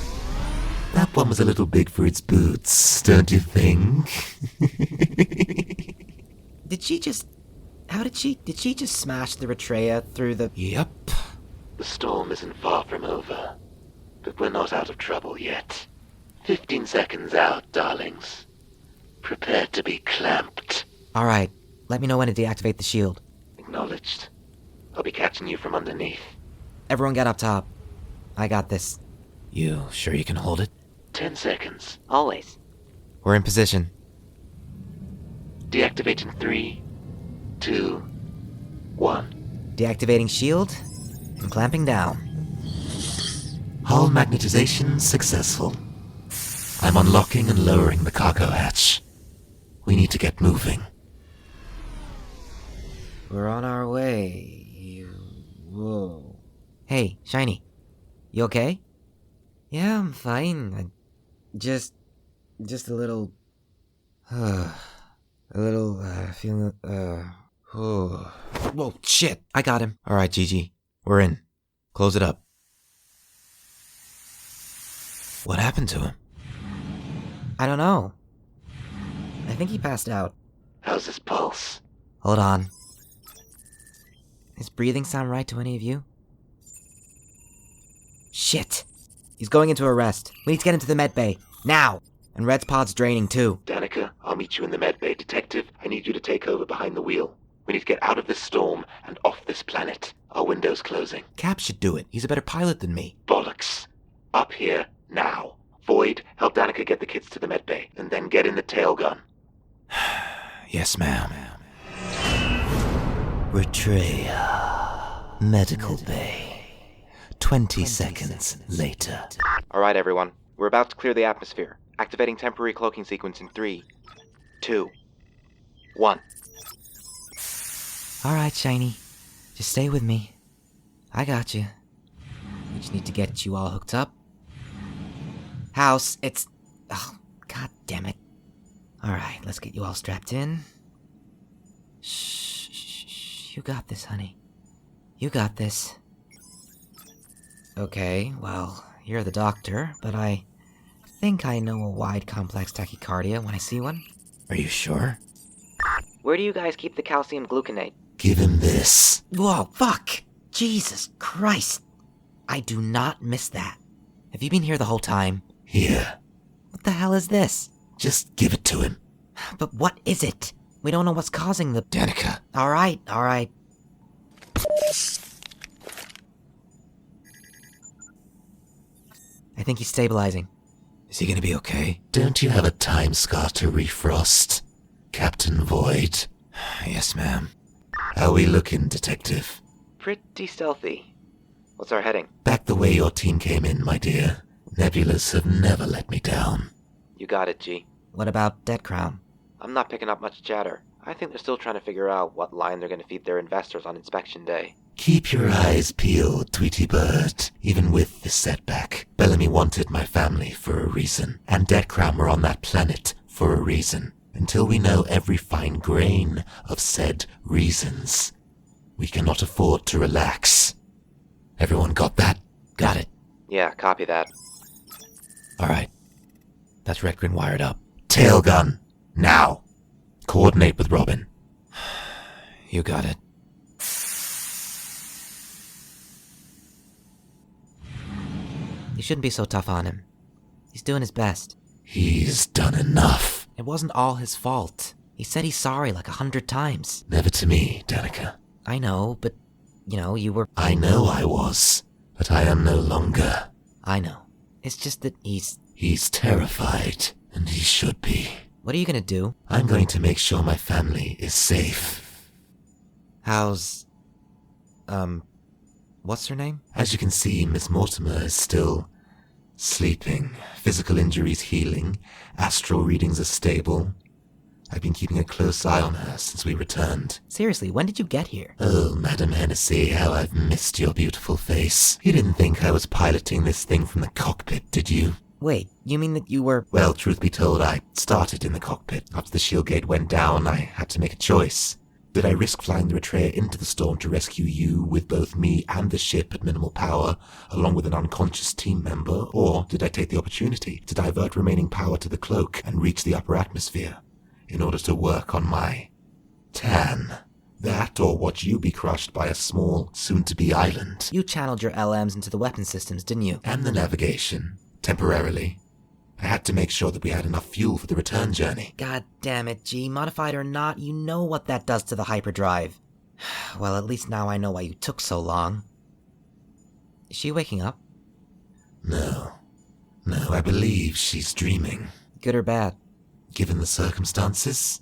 That one was a little big for its boots, don't you think? Did she just smash the Betrayer through the... Yep. The storm isn't far from over. But we're not out of trouble yet. 15 seconds out, darlings. Prepare to be clamped. Alright, let me know when to deactivate the shield. Acknowledged. I'll be catching you from underneath. Everyone get up top. I got this. You sure you can hold it? 10 seconds. Always. We're in position. Deactivate in 3, 2, 1. Deactivating shield and clamping down. Hull magnetization successful. I'm unlocking and lowering the cargo hatch. We need to get moving. We're on our way. Whoa. Hey, Shiny. You okay? Yeah, I'm fine. Just a little... feeling... Whoa, shit. I got him. Alright, Gigi. We're in. Close it up. What happened to him? I don't know. I think he passed out. How's his pulse? Hold on. His breathing sound right to any of you? Shit! He's going into arrest. We need to get him to the med bay. Now! And Red's pod's draining too. Danica, I'll meet you in the med bay. Detective, I need you to take over behind the wheel. We need to get out of this storm and off this planet. Our window's closing. Cap should do it. He's a better pilot than me. Bollocks. Up here, now. Void, help Danica get the kids to the med bay, and then get in the tail gun. Yes, ma'am. Retrea. Medical Bay. 20 seconds later. Alright, everyone. We're about to clear the atmosphere. Activating temporary cloaking sequence in 3, 2, 1. Alright, Shiny. Just stay with me. I got you. We just need to get you all hooked up. House, it's... Oh, god damn it. Alright, let's get you all strapped in. Shh. You got this, honey. You got this. Okay, well, you're the doctor, but I think I know a wide complex tachycardia when I see one. Are you sure? Where do you guys keep the calcium gluconate? Give him this. Whoa, fuck! Jesus Christ! I do not miss that. Have you been here the whole time? Here. What the hell is this? Just give it to him. But what is it? We don't know what's causing the... Danica. Alright. I think he's stabilizing. Is he gonna be okay? Don't you have a time scar to refrost, Captain Void? Yes, ma'am. How we looking, Detective? Pretty stealthy. What's our heading? Back the way your team came in, my dear. Nebulas have never let me down. You got it, G. What about Dead Crown? I'm not picking up much chatter. I think they're still trying to figure out what line they're going to feed their investors on inspection day. Keep your eyes peeled, Tweety Bird. Even with this setback, Bellamy wanted my family for a reason, and Dead Crown were on that planet for a reason. Until we know every fine grain of said reasons, we cannot afford to relax. Everyone got that? Got it. Yeah, copy that. Alright. That's Redgrin wired up. Tail gun. Now. Coordinate with Robin. You got it. You shouldn't be so tough on him. He's doing his best. He's done enough. It wasn't all his fault. He said he's sorry like 100 times. Never to me, Danica. I know, but, you were... I know I was, but I am no longer. I know. It's just that He's terrified, and he should be. What are you gonna do? I'm going to make sure my family is safe. How's... what's her name? As you can see, Miss Mortimer is still sleeping. Physical injuries healing. Astral readings are stable. I've been keeping a close eye on her since we returned. Seriously, when did you get here? Oh, Madam Hennessy, how I've missed your beautiful face. You didn't think I was piloting this thing from the cockpit, did you? Wait, you mean that you were... Well, truth be told, I started in the cockpit. After the shield gate went down, I had to make a choice. Did I risk flying the Retrea into the storm to rescue you with both me and the ship at minimal power, along with an unconscious team member? Or did I take the opportunity to divert remaining power to the cloak and reach the upper atmosphere in order to work on my tan? That, or watch you be crushed by a small, soon-to-be island. You channeled your LMs into the weapon systems, didn't you? And the navigation. Temporarily. I had to make sure that we had enough fuel for the return journey. God damn it, G. Modified or not, you know what that does to the hyperdrive. Well, at least now I know why you took so long. Is she waking up? No, I believe she's dreaming. Good or bad? Given the circumstances,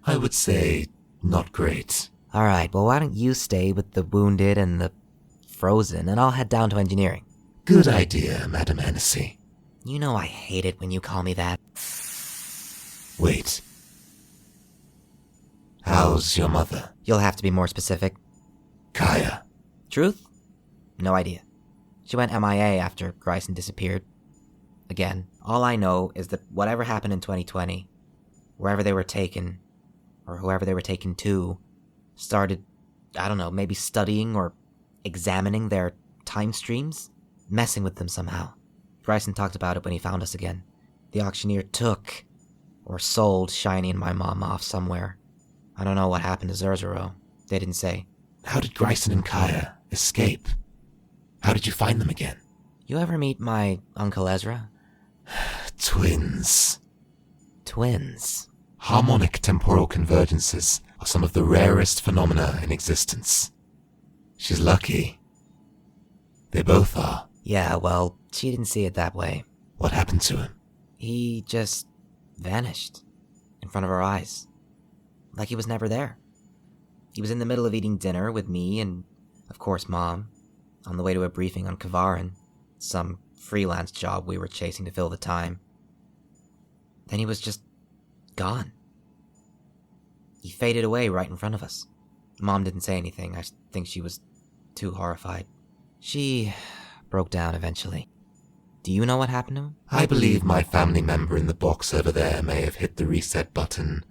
I would say not great. Alright, well why don't you stay with the wounded and the frozen, and I'll head down to engineering. Good idea, Madam Hennessy. You know I hate it when you call me that. Wait. How's your mother? You'll have to be more specific. Kaya. Truth? No idea. She went MIA after Gryson disappeared. Again, all I know is that whatever happened in 2020, wherever they were taken, or whoever they were taken to, started, I don't know, maybe studying or examining their time streams, messing with them somehow. Gryson talked about it when he found us again. The auctioneer took, or sold Shiny and my mom off somewhere. I don't know what happened to Zerzuro. They didn't say. How did Gryson and Kaya escape? How did you find them again? You ever meet my Uncle Ezra? Twins. Twins. Harmonic temporal convergences are some of the rarest phenomena in existence. She's lucky. They both are. Yeah, well, she didn't see it that way. What happened to him? He just vanished in front of our eyes. Like he was never there. He was in the middle of eating dinner with me and, of course, Mom, on the way to a briefing on Cabaret, some freelance job we were chasing to fill the time. Then he was just gone. He faded away right in front of us. Mom didn't say anything. I think she was too horrified. She broke down eventually. Do you know what happened to him? I believe my family member in the box over there may have hit the reset button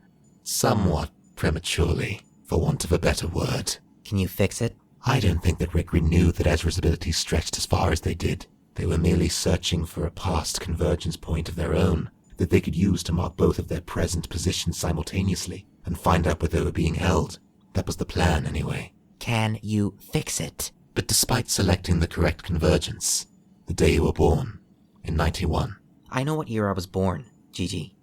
somewhat prematurely, for want of a better word. Can you fix it? I don't think that Rick knew that Ezra's abilities stretched as far as they did. They were merely searching for a past convergence point of their own that they could use to mark both of their present positions simultaneously and find out where they were being held. That was the plan, anyway. Can you fix it? But despite selecting the correct convergence, the day you were born, in 91. I know what year I was born, Gigi.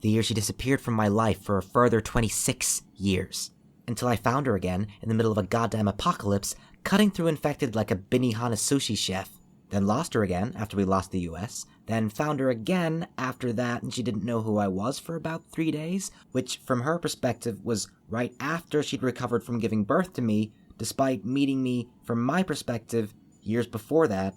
The year she disappeared from my life for a further 26 years. Until I found her again in the middle of a goddamn apocalypse, cutting through infected like a Benihana sushi chef. Then lost her again after we lost the US. Then found her again after that, and she didn't know who I was for about 3 days, which from her perspective was right after she'd recovered from giving birth to me, despite meeting me from my perspective years before that,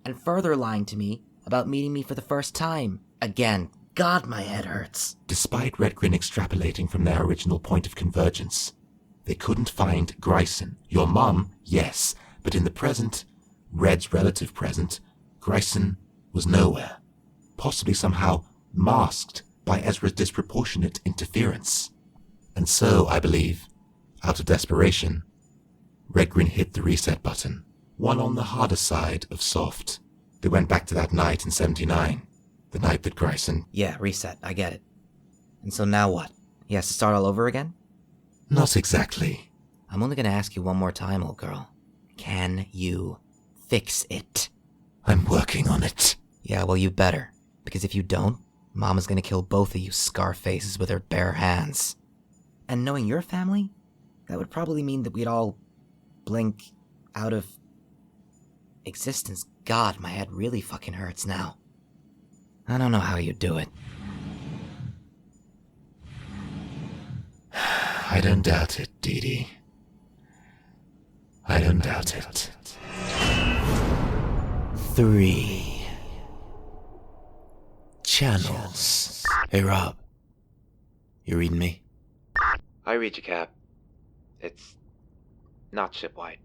and further lying to me about meeting me for the first time. Again, God, my head hurts. Despite Redgrin extrapolating from their original point of convergence, they couldn't find Gryson. Your mum, yes, but in the present, Red's relative present, Gryson was nowhere, possibly somehow masked by Ezra's disproportionate interference. And so, I believe, out of desperation, Redgrin hit the reset button, one on the harder side of soft. They went back to that night in 79, the night that Gryson... Yeah, reset, I get it. And so now what? He has to start all over again? Not exactly. I'm only gonna ask you one more time, old girl. Can you fix it? I'm working on it. Yeah, well, you better. Because if you don't, Mama's gonna kill both of you scar-faces with her bare hands. And knowing your family, that would probably mean that we'd all blink out of existence. God, my head really fucking hurts now. I don't know how you do it. I don't doubt it, Dee Dee. I don't doubt it. 3 channels. Hey, Rob. You reading me? I read you, Cap. It's not shipwide.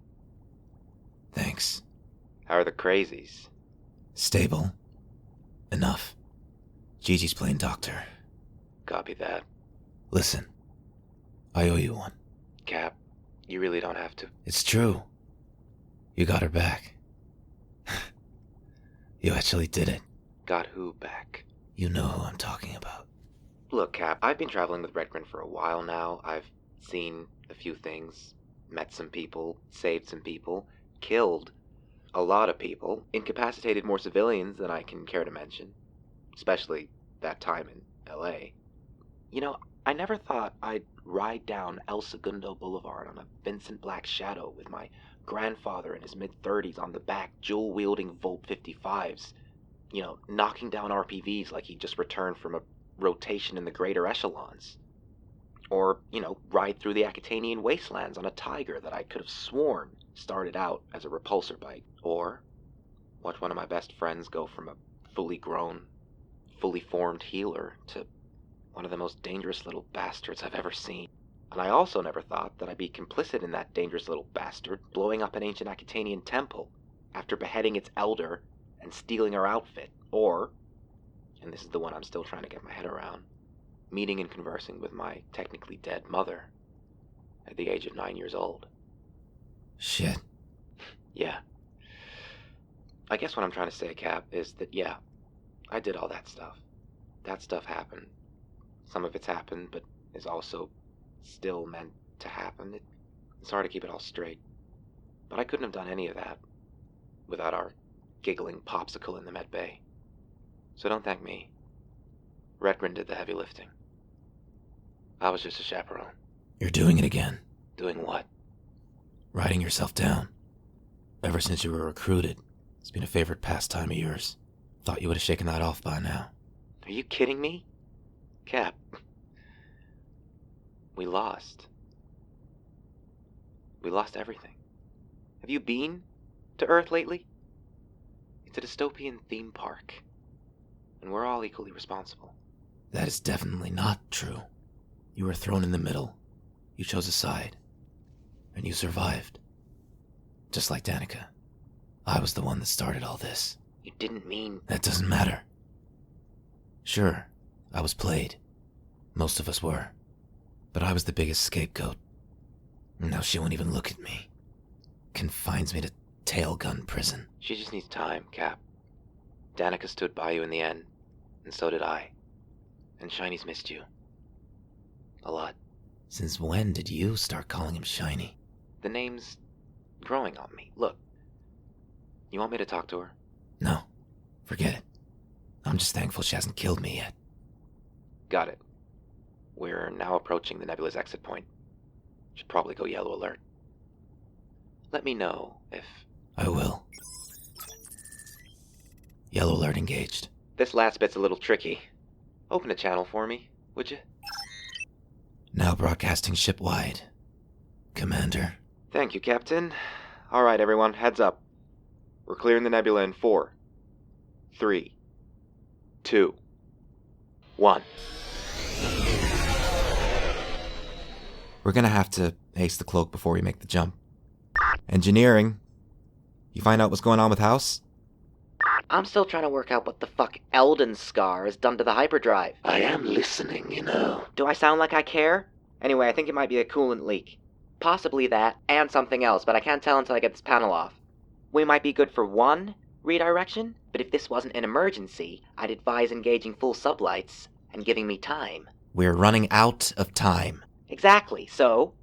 Thanks. How are the crazies? Stable. Enough. Gigi's playing doctor. Copy that. Listen. I owe you one. Cap, you really don't have to. It's true. You got her back. You actually did it. Got who back? You know who I'm talking about. Look, Cap, I've been traveling with Redgrin for a while now. I've seen a few things, met some people, saved some people, killed a lot of people, incapacitated more civilians than I can care to mention. Especially that time in L.A. You know, I never thought I'd ride down El Segundo Boulevard on a Vincent Black Shadow with my grandfather in his mid-30s on the back, dual-wielding Volt 55s, you know, knocking down RPVs like he'd just returned from a rotation in the greater echelons. Or, you know, ride through the Aquitanian wastelands on a Tiger that I could have sworn started out as a repulsor bike. Or watch one of my best friends go from a fully grown, fully formed healer to one of the most dangerous little bastards I've ever seen. And I also never thought that I'd be complicit in that dangerous little bastard blowing up an ancient Aquitanian temple after beheading its elder and stealing her outfit. Or, and this is the one I'm still trying to get my head around, meeting and conversing with my technically dead mother at the age of 9 years old. Shit. Yeah. I guess what I'm trying to say, Cap, is that, yeah, I did all that stuff. That stuff happened. Some of it's happened, but is also still meant to happen. It's hard to keep it all straight. But I couldn't have done any of that without our giggling popsicle in the med bay. So don't thank me. Redgren did the heavy lifting. I was just a chaperone. You're doing it again. Doing what? Writing yourself down. Ever since you were recruited, it's been a favorite pastime of yours. Thought you would have shaken that off by now. Are you kidding me? Cap. We lost. We lost everything. Have you been to Earth lately? It's a dystopian theme park. And we're all equally responsible. That is definitely not true. You were thrown in the middle. You chose a side. And you survived. Just like Danica. I was the one that started all this. You didn't mean... That doesn't matter. Sure, I was played. Most of us were. But I was the biggest scapegoat. Now she won't even look at me. Confines me to tailgun prison. She just needs time, Cap. Danica stood by you in the end, and so did I. And Shiny's missed you. A lot. Since when did you start calling him Shiny? The name's growing on me. Look. You want me to talk to her? No. Forget it. I'm just thankful she hasn't killed me yet. Got it. We're now approaching the nebula's exit point. Should probably go yellow alert. Let me know if... I will. Yellow alert engaged. This last bit's a little tricky. Open a channel for me, would you? Now broadcasting shipwide. Commander. Thank you, Captain. Alright, everyone, heads up. We're clearing the nebula in 4, 3, 2, 1. We're gonna have to ace the cloak before we make the jump. Engineering. You find out what's going on with House? I'm still trying to work out what the fuck Eldon Scar has done to the hyperdrive. I am listening, you know. Do I sound like I care? Anyway, I think it might be a coolant leak. Possibly that, and something else, but I can't tell until I get this panel off. We might be good for one redirection, but if this wasn't an emergency, I'd advise engaging full sublights and giving me time. We're running out of time. Exactly, so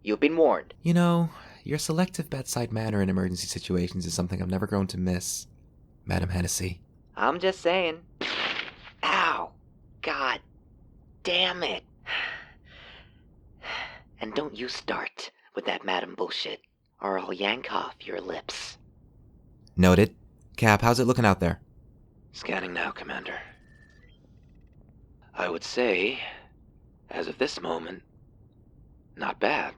you've been warned. You know, your selective bedside manner in emergency situations is something I've never grown to miss, Madam Hennessy. I'm just saying. Ow. God damn it. And don't you start with that madam bullshit, or I'll yank off your lips. Noted. Cap, how's it looking out there? Scanning now, Commander. I would say, as of this moment, not bad.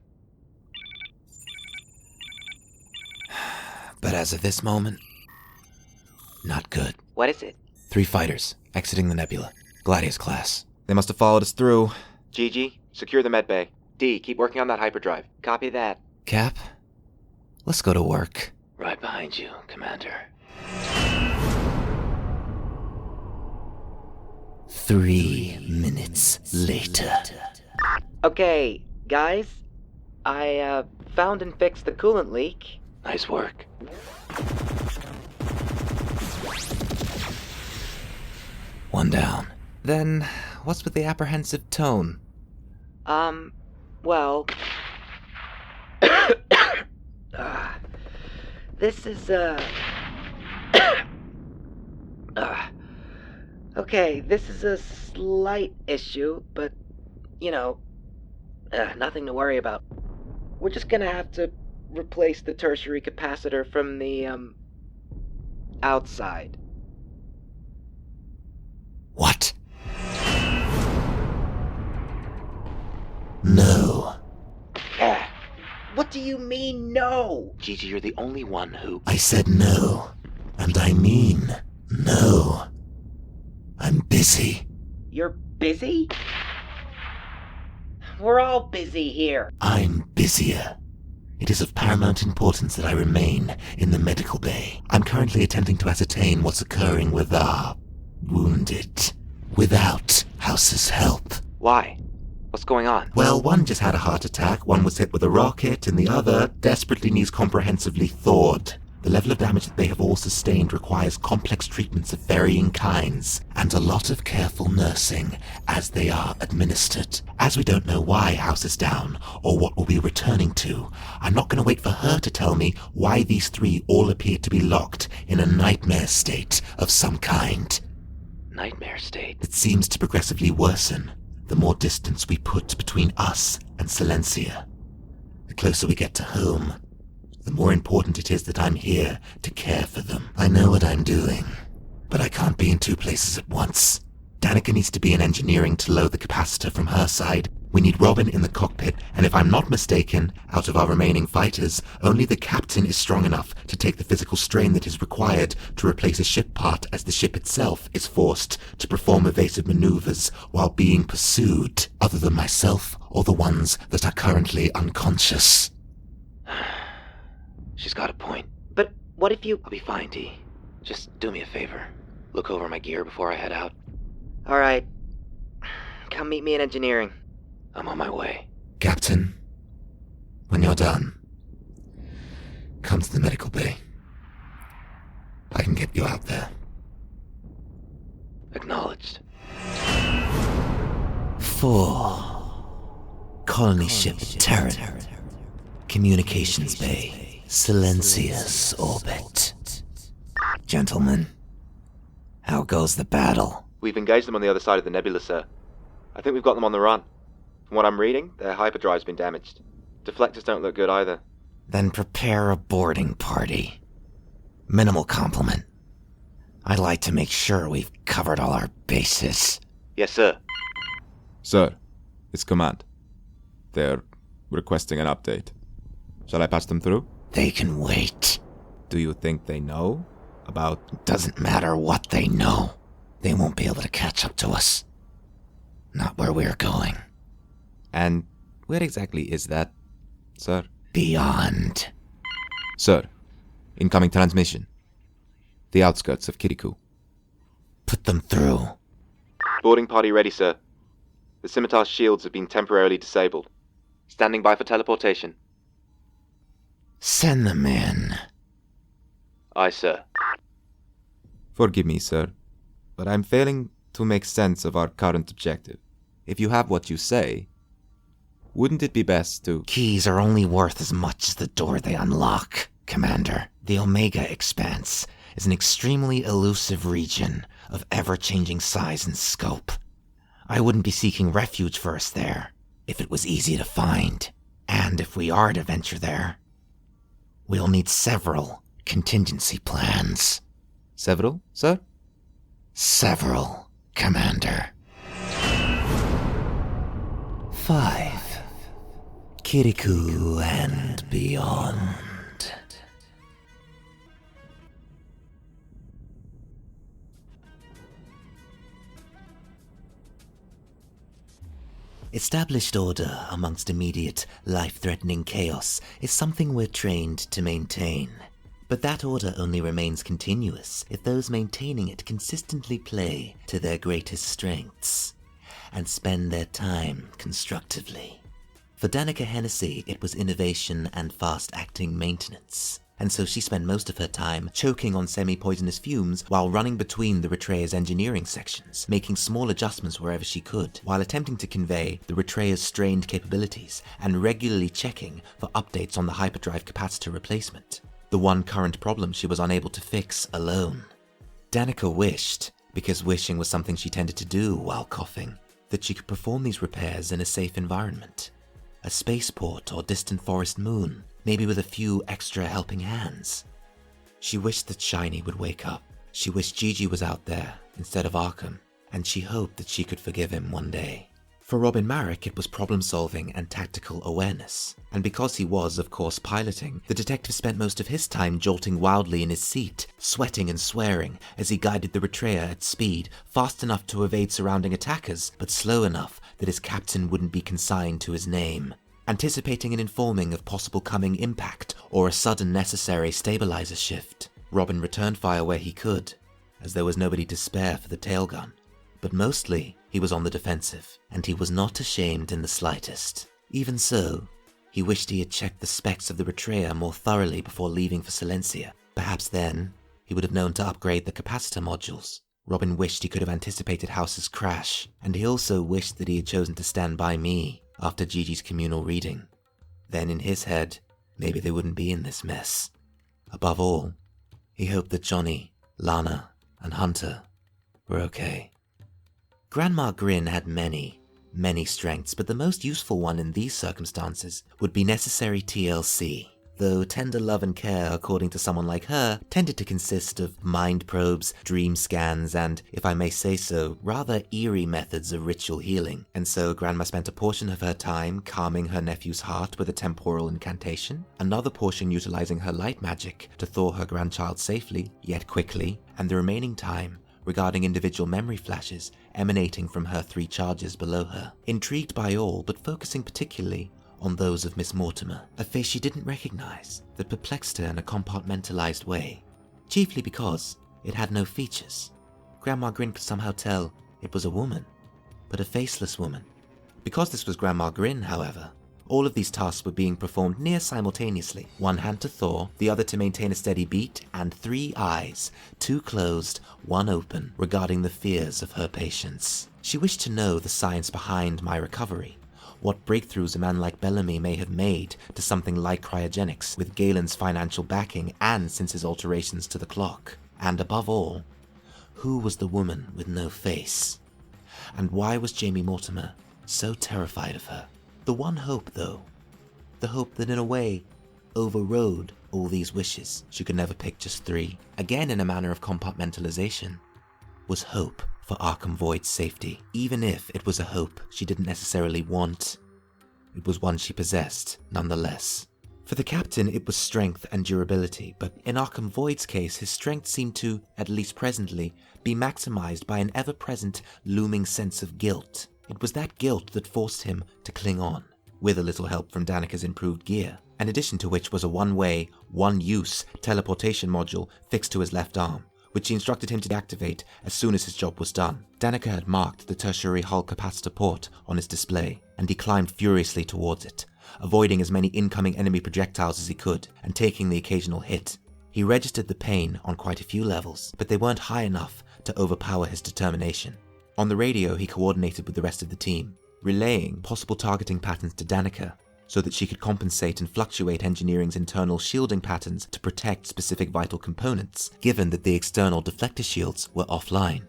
But as of this moment, not good. What is it? 3 fighters, exiting the nebula. Gladius class. They must have followed us through. Gigi, secure the med bay. D, keep working on that hyperdrive. Copy that. Cap, let's go to work. Right behind you, Commander. 3 minutes later. Okay, guys. I found and fixed the coolant leak. Nice work. One down. Then, what's with the apprehensive tone? Well... this is, okay, this is a slight issue, but, you know, nothing to worry about. We're just gonna have to replace the tertiary capacitor from the, outside. What? No. What do you mean, no? Gigi, you're the only one who... I said no. And I mean no. I'm busy. You're busy? We're all busy here. I'm busier. It is of paramount importance that I remain in the medical bay. I'm currently attempting to ascertain what's occurring with our wounded. Without House's help. Why? What's going on? Well, one just had a heart attack, one was hit with a rocket, and the other desperately needs comprehensively thawed. The level of damage that they have all sustained requires complex treatments of varying kinds, and a lot of careful nursing as they are administered. As we don't know why House is down, or what we'll be returning to, I'm not going to wait for her to tell me why these three all appear to be locked in a nightmare state of some kind. Nightmare state? It seems to progressively worsen the more distance we put between us and Silencia. The closer we get to home, the more important it is that I'm here to care for them. I know what I'm doing, but I can't be in two places at once. Danica needs to be in engineering to load the capacitor from her side. We need Robin in the cockpit, and if I'm not mistaken, out of our remaining fighters, only the captain is strong enough to take the physical strain that is required to replace a ship part as the ship itself is forced to perform evasive maneuvers while being pursued, other than myself or the ones that are currently unconscious. She's got a point. But what if you... I'll be fine, Dee. Just do me a favor. Look over my gear before I head out. Alright. Come meet me in engineering. I'm on my way. Captain, when you're done, come to the medical bay. I can get you out there. Acknowledged. 4. Colony ship Terran. Communications bay. Silencia's orbit. Gentlemen, how goes the battle? We've engaged them on the other side of the nebula, sir. I think we've got them on the run. From what I'm reading, their hyperdrive's been damaged. Deflectors don't look good either. Then prepare a boarding party. Minimal compliment. I'd like to make sure we've covered all our bases. Yes, sir. Sir, it's command. They're requesting an update. Shall I pass them through? They can wait. Do you think they know about... Doesn't matter what they know. They won't be able to catch up to us. Not where we're going. And where exactly is that, sir? Beyond. Sir, incoming transmission. The outskirts of Kirikou. Put them through. Boarding party ready, sir. The Scimitar's shields have been temporarily disabled. Standing by for teleportation. Send them in. Aye, sir. Forgive me, sir, but I'm failing to make sense of our current objective. If you have what you say, wouldn't it be best to... Keys are only worth as much as the door they unlock, Commander. The Omega Expanse is an extremely elusive region of ever-changing size and scope. I wouldn't be seeking refuge for us there if it was easy to find. And if we are to venture there, we'll need several contingency plans. Several, sir? Several, Commander. 5. Kirikou and beyond. Established order amongst immediate, life-threatening chaos is something we're trained to maintain. But that order only remains continuous if those maintaining it consistently play to their greatest strengths and spend their time constructively. For Danica Hennessy, it was innovation and fast-acting maintenance, and so she spent most of her time choking on semi-poisonous fumes while running between the Retrea's engineering sections, making small adjustments wherever she could, while attempting to convey the Retrea's strained capabilities and regularly checking for updates on the hyperdrive capacitor replacement, the one current problem she was unable to fix alone. Danica wished, because wishing was something she tended to do while coughing, that she could perform these repairs in a safe environment. A spaceport or distant forest moon, maybe with a few extra helping hands. She wished that Shiny would wake up. She wished Gigi was out there instead of Arkham, and she hoped that she could forgive him one day. For Robin Marek, it was problem-solving and tactical awareness. And because he was, of course, piloting, the detective spent most of his time jolting wildly in his seat, sweating and swearing as he guided the Retrea at speed, fast enough to evade surrounding attackers, but slow enough that his captain wouldn't be consigned to his name. Anticipating and informing of possible coming impact or a sudden necessary stabilizer shift, Robin returned fire where he could, as there was nobody to spare for the tailgun. But mostly, he was on the defensive, and he was not ashamed in the slightest. Even so, he wished he had checked the specs of the Retrea more thoroughly before leaving for Silencia. Perhaps then, he would have known to upgrade the capacitor modules. Robin wished he could have anticipated House's crash, and he also wished that he had chosen to stand by me after Gigi's communal reading. Then in his head, maybe they wouldn't be in this mess. Above all, he hoped that Johnny, Lana, and Hunter were okay. Grandma Grin had many strengths, but the most useful one in these circumstances would be necessary TLC, though tender love and care, according to someone like her, tended to consist of mind probes, dream scans, and, if I may say so, rather eerie methods of ritual healing. And so Grandma spent a portion of her time calming her nephew's heart with a temporal incantation, another portion utilizing her light magic to thaw her grandchild safely, yet quickly, and the remaining time regarding individual memory flashes emanating from her 3 charges below her. Intrigued by all, but focusing particularly on those of Miss Mortimer, a face she didn't recognize that perplexed her in a compartmentalized way, chiefly because it had no features. Grandma Grin could somehow tell it was a woman, but a faceless woman. Because this was Grandma Grin, however, all of these tasks were being performed near simultaneously. 1 hand to thaw, the other to maintain a steady beat, and 3 eyes, 2 closed, 1 open, regarding the fears of her patients. She wished to know the science behind my recovery, what breakthroughs a man like Bellamy may have made to something like cryogenics with Galen's financial backing and since his alterations to the clock. And above all, who was the woman with no face? And why was Jamie Mortimer so terrified of her? The one hope, though, the hope that in a way overrode all these wishes, she could never pick just 3, again in a manner of compartmentalization, was hope for Arkham Void's safety. Even if it was a hope she didn't necessarily want, it was one she possessed nonetheless. For the captain, it was strength and durability, but in Arkham Void's case, his strength seemed to, at least presently, be maximized by an ever-present, looming sense of guilt. It was that guilt that forced him to cling on, with a little help from Danica's improved gear, in addition to which was a one-way, one-use teleportation module fixed to his left arm, which he instructed him to activate as soon as his job was done. Danica had marked the tertiary hull capacitor port on his display, and he climbed furiously towards it, avoiding as many incoming enemy projectiles as he could, and taking the occasional hit. He registered the pain on quite a few levels, but they weren't high enough to overpower his determination. On the radio, he coordinated with the rest of the team, relaying possible targeting patterns to Danica, so that she could compensate and fluctuate engineering's internal shielding patterns to protect specific vital components, given that the external deflector shields were offline.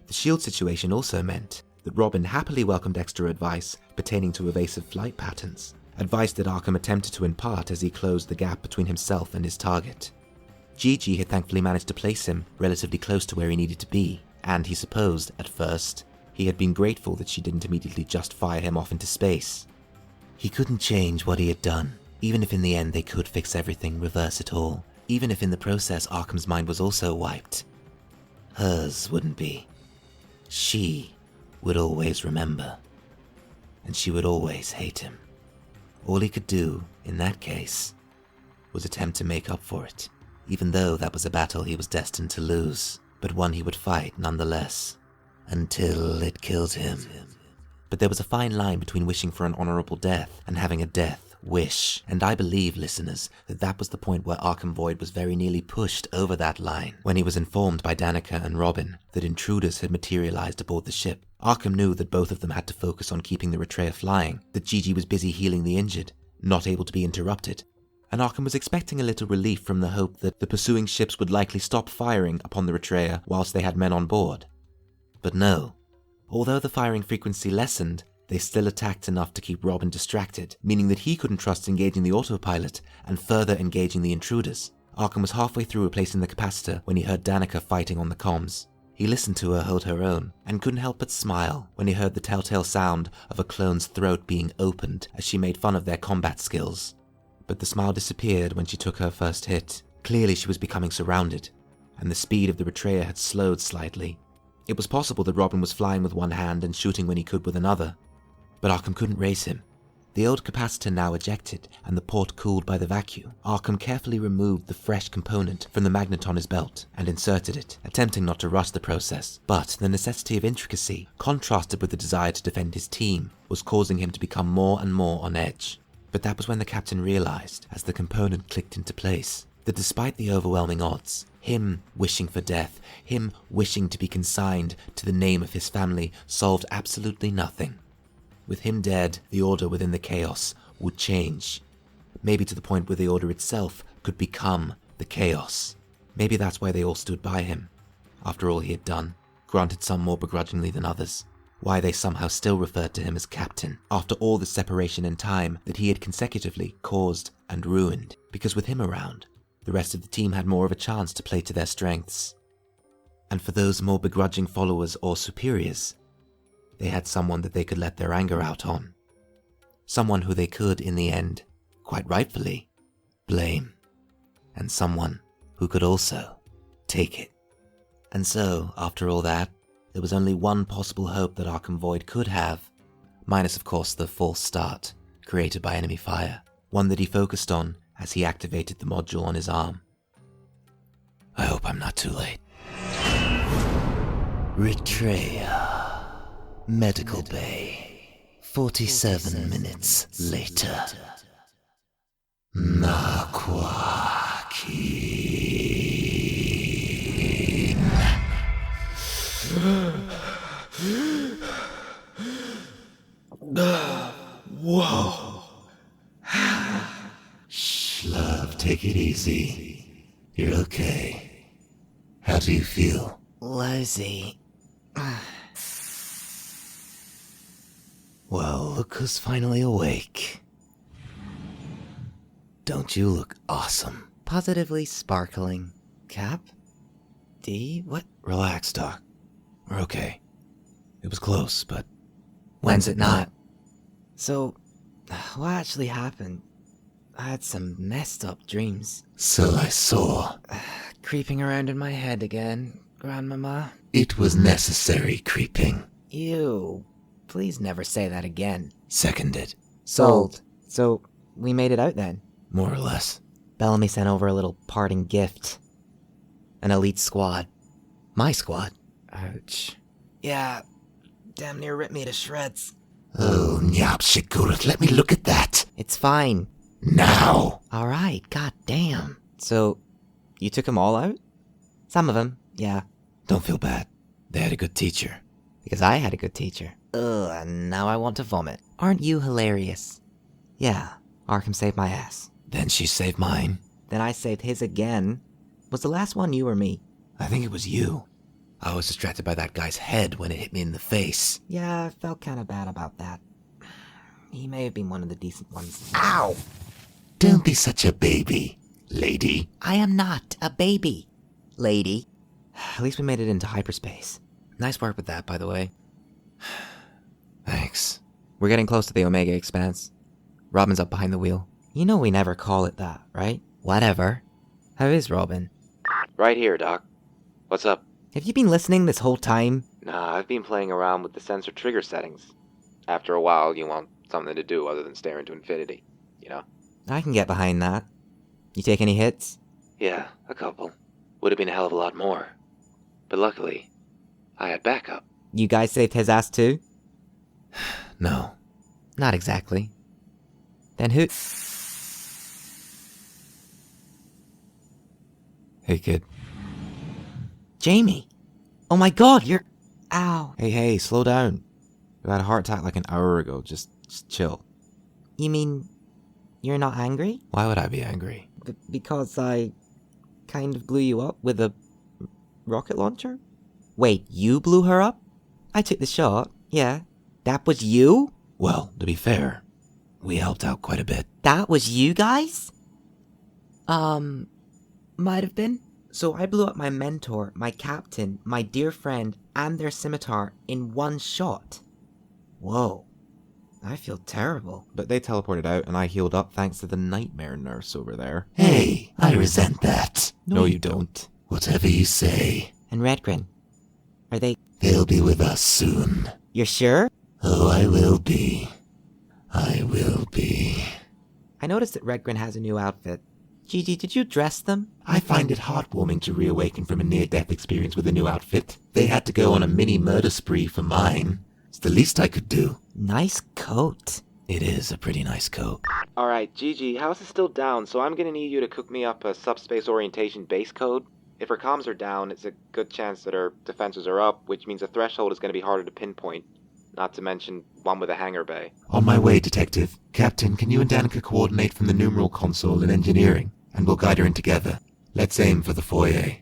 The shield situation also meant that Robin happily welcomed extra advice pertaining to evasive flight patterns, advice that Arkham attempted to impart as he closed the gap between himself and his target. Gigi had thankfully managed to place him relatively close to where he needed to be, and he supposed, at first, he had been grateful that she didn't immediately just fire him off into space. He couldn't change what he had done, even if in the end they could fix everything, reverse it all, even if in the process Arkham's mind was also wiped. Hers wouldn't be. She would always remember, and she would always hate him. All he could do, in that case, was attempt to make up for it, even though that was a battle he was destined to lose, but one he would fight nonetheless, until it killed him. But there was a fine line between wishing for an honorable death and having a death wish, and I believe, listeners, that was the point where Arkham Void was very nearly pushed over that line when he was informed by Danica and Robin that intruders had materialized aboard the ship. Arkham knew that both of them had to focus on keeping the Retreya flying, that Gigi was busy healing the injured, not able to be interrupted, and Arkham was expecting a little relief from the hope that the pursuing ships would likely stop firing upon the Retreya whilst they had men on board. But no. Although the firing frequency lessened, they still attacked enough to keep Robin distracted, meaning that he couldn't trust engaging the autopilot and further engaging the intruders. Arkham was halfway through replacing the capacitor when he heard Danica fighting on the comms. He listened to her hold her own, and couldn't help but smile when he heard the telltale sound of a clone's throat being opened as she made fun of their combat skills. But the smile disappeared when she took her first hit. Clearly she was becoming surrounded, and the speed of the Retreya had slowed slightly. It was possible that Robin was flying with one hand and shooting when he could with another, but Arkham couldn't raise him. The old capacitor now ejected, and the port cooled by the vacuum. Arkham carefully removed the fresh component from the magnet on his belt and inserted it, attempting not to rush the process. But the necessity of intricacy, contrasted with the desire to defend his team, was causing him to become more and more on edge. But that was when the captain realized, as the component clicked into place, that despite the overwhelming odds, him wishing for death, him wishing to be consigned to the name of his family, solved absolutely nothing. With him dead, the order within the chaos would change. Maybe to the point where the order itself could become the chaos. Maybe that's why they all stood by him. After all he had done, granted some more begrudgingly than others. Why they somehow still referred to him as captain, after all the separation in time that he had consecutively caused and ruined. Because with him around, the rest of the team had more of a chance to play to their strengths. And for those more begrudging followers or superiors, they had someone that they could let their anger out on. Someone who they could, in the end, quite rightfully, blame. And someone who could also take it. And so, after all that, there was only one possible hope that Arkham Void could have, minus of course the false start created by enemy fire, one that he focused on as he activated the module on his arm. I hope I'm not too late. Retreya, Medical Bay, 47 minutes later. Whoa. Shh, love, take it easy. You're okay. How do you feel? Lousy. Well, look who's finally awake. Don't you look awesome? Positively sparkling. Cap? D? What? Relax, Doc. We're okay. It was close, but... When's it not? So, what actually happened? I had some messed up dreams. So I saw. Creeping around in my head again, Grandmama. It was necessary creeping. Ew. Please never say that again. Seconded. Sold. So, we made it out then? More or less. Bellamy sent over a little parting gift. An elite squad. My squad. Ouch. Yeah, damn near ripped me to shreds. Oh, nyap shikurat, let me look at that. It's fine. Now. Alright, god damn. So, you took them all out? Some of them, yeah. Don't feel bad. They had a good teacher. Because I had a good teacher. Ugh, and now I want to vomit. Aren't you hilarious? Yeah, Arkham saved my ass. Then she saved mine. Then I saved his again. Was the last one you or me? I think it was you. I was distracted by that guy's head when it hit me in the face. Yeah, I felt kinda bad about that. He may have been one of the decent ones. Ow! Don't be such a baby, lady. I am not a baby, lady. At least we made it into hyperspace. Nice work with that, by the way. Thanks. We're getting close to the Omega Expanse. Robin's up behind the wheel. You know we never call it that, right? Whatever. How is Robin? Right here, Doc. What's up? Have you been listening this whole time? Nah, I've been playing around with the sensor trigger settings. After a while, you want something to do other than stare into infinity, you know? I can get behind that. You take any hits? Yeah, a couple. Would have been a hell of a lot more. But luckily, I had backup. You guys saved his ass too? No. Not exactly. Then who... Hey, kid. Jamie! Oh my god, you're... Ow. Hey, slow down. You had a heart attack like an hour ago. Just chill. You mean... you're not angry? Why would I be angry? Because I... kind of blew you up with a... rocket launcher? Wait, you blew her up? I took the shot, yeah. That was you? Well, to be fair, we helped out quite a bit. That was you guys? Might have been. So I blew up my mentor, my captain, my dear friend, and their scimitar in one shot. Whoa. I feel terrible. But they teleported out and I healed up thanks to the nightmare nurse over there. Hey, I resent that. No, you don't. Whatever you say. And Redgrin. Are they... They'll be with us soon. You're sure? Oh, I will be. I will be. I noticed that Redgrin has a new outfit. Gigi, did you dress them? I find it heartwarming to reawaken from a near-death experience with a new outfit. They had to go on a mini murder spree for mine. It's the least I could do. Nice coat. It is a pretty nice coat. Alright, Gigi, house is still down, so I'm gonna need you to cook me up a subspace orientation base code. If her comms are down, it's a good chance that her defenses are up, which means the threshold is gonna be harder to pinpoint. Not to mention one with a hangar bay. On my way, Detective. Captain, can you and Danica coordinate from the numeral console in engineering? And we'll guide her in together. Let's aim for the foyer.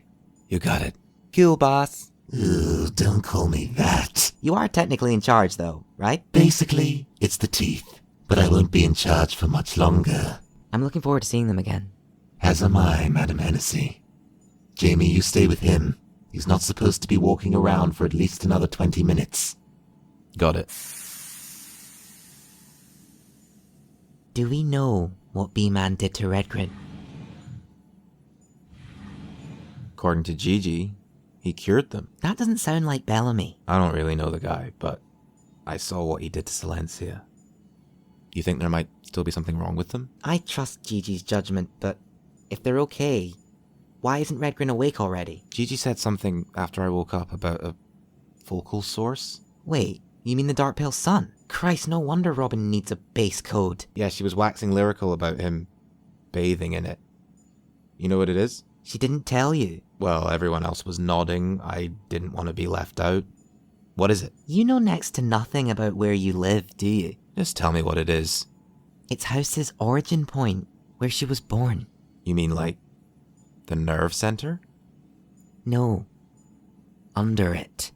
You got it. Cool, boss. Ugh, don't call me that. You are technically in charge, though, right? Basically, it's the teeth. But I won't be in charge for much longer. I'm looking forward to seeing them again. As am I, Madam Hennessy. Jamie, you stay with him. He's not supposed to be walking around for at least another 20 minutes. Got it. Do we know what B-Man did to Redgrin? According to Gigi, he cured them. That doesn't sound like Bellamy. I don't really know the guy, but I saw what he did to Silencia. You think there might still be something wrong with them? I trust Gigi's judgment, but if they're okay, why isn't Redgrin awake already? Gigi said something after I woke up about a focal source. Wait, you mean the Dark Pale Sun? Christ, no wonder Robin needs a base code. Yeah, she was waxing lyrical about him bathing in it. You know what it is? She didn't tell you. Well, everyone else was nodding. I didn't want to be left out. What is it? You know next to nothing about where you live, do you? Just tell me what it is. It's House's origin point, where she was born. You mean like the nerve center? No. Under it.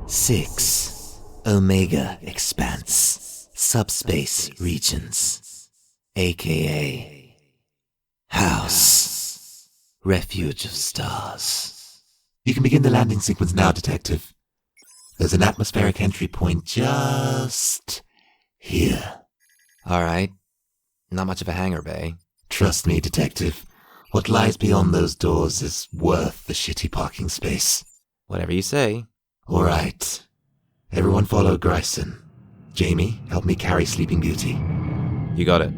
6. Omega Expanse. Subspace Regions. AKA House. Refuge of Stars. You can begin the landing sequence now, Detective. There's an atmospheric entry point just here. Alright. Not much of a hangar bay. Trust me, Detective. What lies beyond those doors is worth the shitty parking space. Whatever you say. Alright. Everyone follow Gryson. Jamie, help me carry Sleeping Beauty. You got it.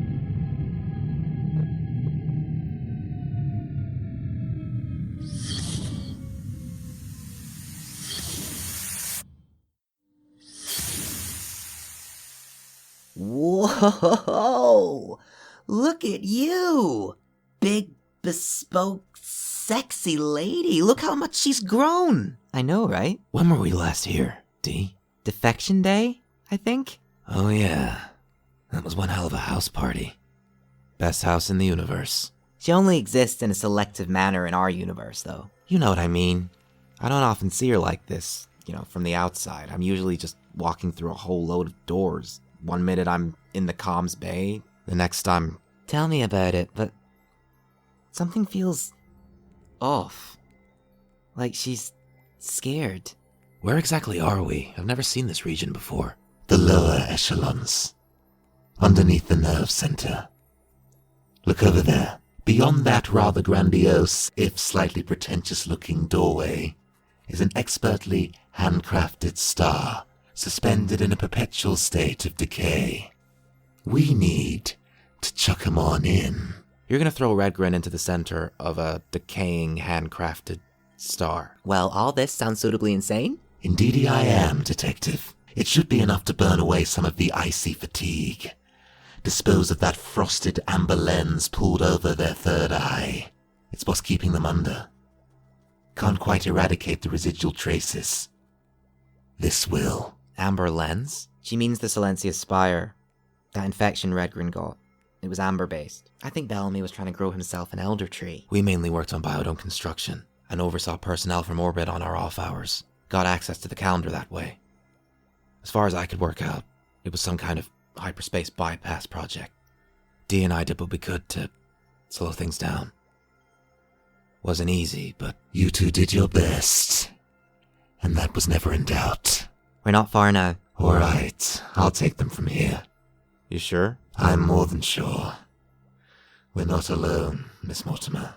Whoa! Look at you! Big, bespoke, sexy lady. Look how much she's grown. I know, right? When were we last here, D? Defection Day, I think? Oh yeah. That was one hell of a house party. Best house in the universe. She only exists in a selective manner in our universe, though. You know what I mean. I don't often see her like this, from the outside. I'm usually just walking through a whole load of doors. One minute I'm in the comms bay, the next I'm... Tell me about it, but something feels off. Like she's scared. Where exactly are we? I've never seen this region before. The lower echelons. Underneath the nerve center. Look over there. Beyond that rather grandiose, if slightly pretentious-looking doorway, is an expertly handcrafted star, suspended in a perpetual state of decay. We need to chuck 'em on in. You're gonna throw Redgrin into the center of a decaying, handcrafted star. Well, all this sounds suitably insane. Indeedy I am, Detective. It should be enough to burn away some of the icy fatigue. Dispose of that frosted amber lens pulled over their third eye. It's what's keeping them under. Can't quite eradicate the residual traces. This will. Amber lens? She means the Silencia Spire. That infection Redgrin got. It was amber-based. I think Bellamy was trying to grow himself an elder tree. We mainly worked on biodome construction and oversaw personnel from orbit on our off hours. Got access to the calendar that way. As far as I could work out, it was some kind of hyperspace bypass project. Dee and I did what we could to slow things down. Wasn't easy, but... You two did your best. And that was never in doubt. We're not far now. Alright, I'll take them from here. You sure? I'm more than sure. We're not alone, Miss Mortimer.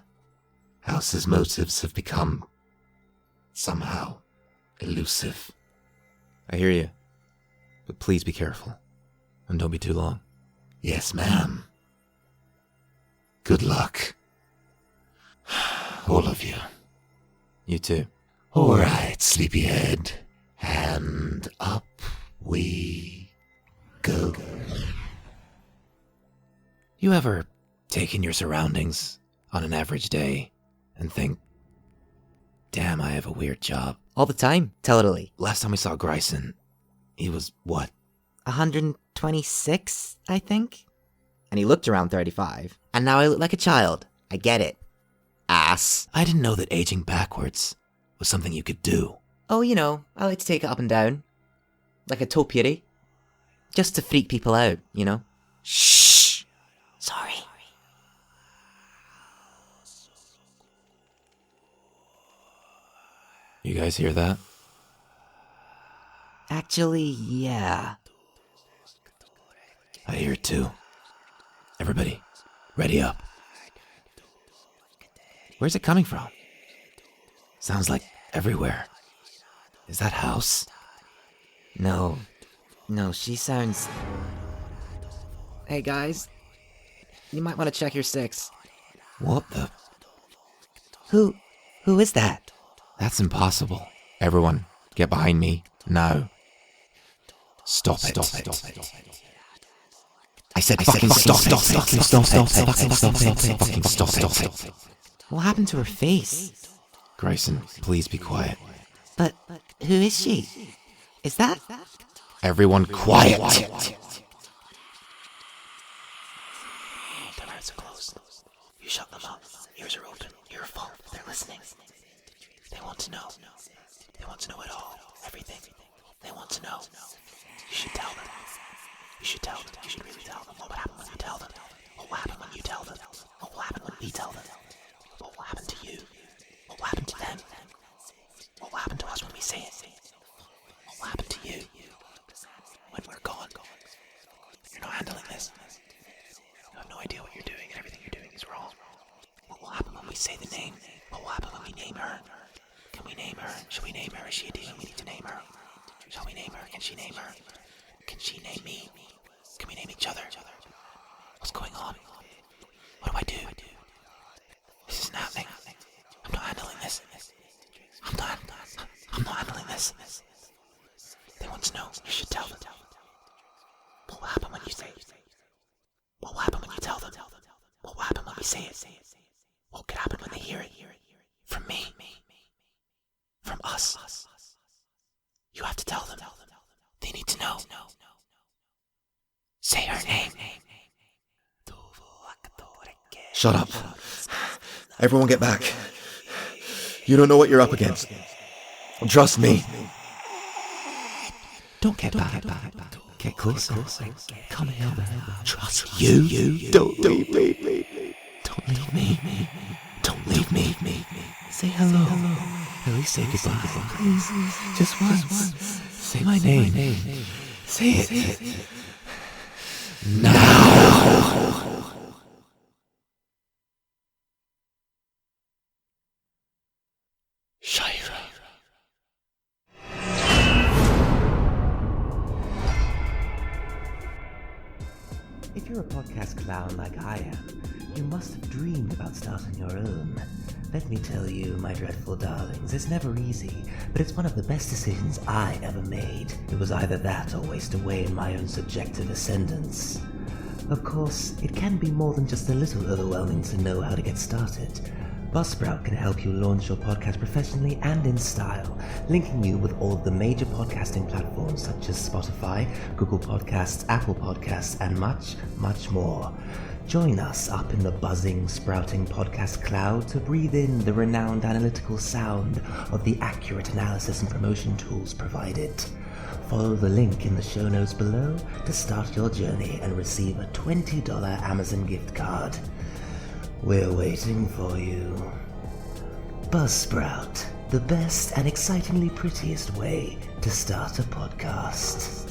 House's motives have become... somehow... elusive. I hear you. But please be careful. And don't be too long. Yes, ma'am. Good luck. All of you. You too. Alright, sleepyhead. And up we Go. You ever take in your surroundings on an average day and think, damn, I have a weird job? All the time. Totally. Last time we saw Gryson, he was what? 126, I think? And he looked around 35. And now I look like a child. I get it. Ass. I didn't know that aging backwards was something you could do. Oh, you know, I like to take it up and down. Like a topiary. Just to freak people out, you know? Shh! Sorry. You guys hear that? Actually, yeah. I hear it too. Everybody, ready up. Where's it coming from? Sounds like everywhere. Is that House? No, she sounds... Hey guys, you might want to check your six. What the? Who is that? That's impossible. Everyone, get behind me, now. Stop it. I said fucking stop it. What happened to her face? Grayson, please be quiet. But who is she? Is that... Everyone quiet! Their mouths are closed. You shut them up. Ears are open. You're full. They're listening. They want to know. They want to know it all. Everything. They want to know. You should tell them. You should tell them. You should really tell them. What will happen when you tell them? What will happen when you tell them? What will happen when we tell them? What will happen to you? What will happen to them? What will happen to us when we say it? What will happen to you when we're gone? You're not handling this. You have no idea what you're doing, and everything you're doing is wrong. What will happen when we say the name? What will happen when we name her? Can we name her? Should we name her? Is she a demon? We need to name her. Shall we name her? Can she name her? Can she name me? Can we name each other? What's going on? What do I do? This isn't happening. I'm not handling this. I'm not handling this. They want to know. You should tell them. What will happen when you say it? What will happen when you tell them? What will happen when we say it? What could happen when they hear it? From me. From us. You have to tell them. They need to know. Say her name. Shut up. Everyone get back. You don't know what you're up against. Trust me. Don't get back. Get closer. Come here. Trust you. Don't leave me. Don't leave me. Don't leave me. Say hello. At least say goodbye. Please. Just once. Say my name. Say it. Now. Shira. If you're a podcast clown like I am, you must have dreamed about starting your own. Let me tell you, my dreadful darlings, it's never easy, but it's one of the best decisions I ever made. It was either that or waste away in my own subjective ascendance. Of course, it can be more than just a little overwhelming to know how to get started. Buzzsprout can help you launch your podcast professionally and in style, linking you with all of the major podcasting platforms such as Spotify, Google Podcasts, Apple Podcasts, and much, much more. Join us up in the buzzing, sprouting podcast cloud to breathe in the renowned analytical sound of the accurate analysis and promotion tools provided. Follow the link in the show notes below to start your journey and receive a $20 Amazon gift card. We're waiting for you. Buzzsprout, the best and excitingly prettiest way to start a podcast.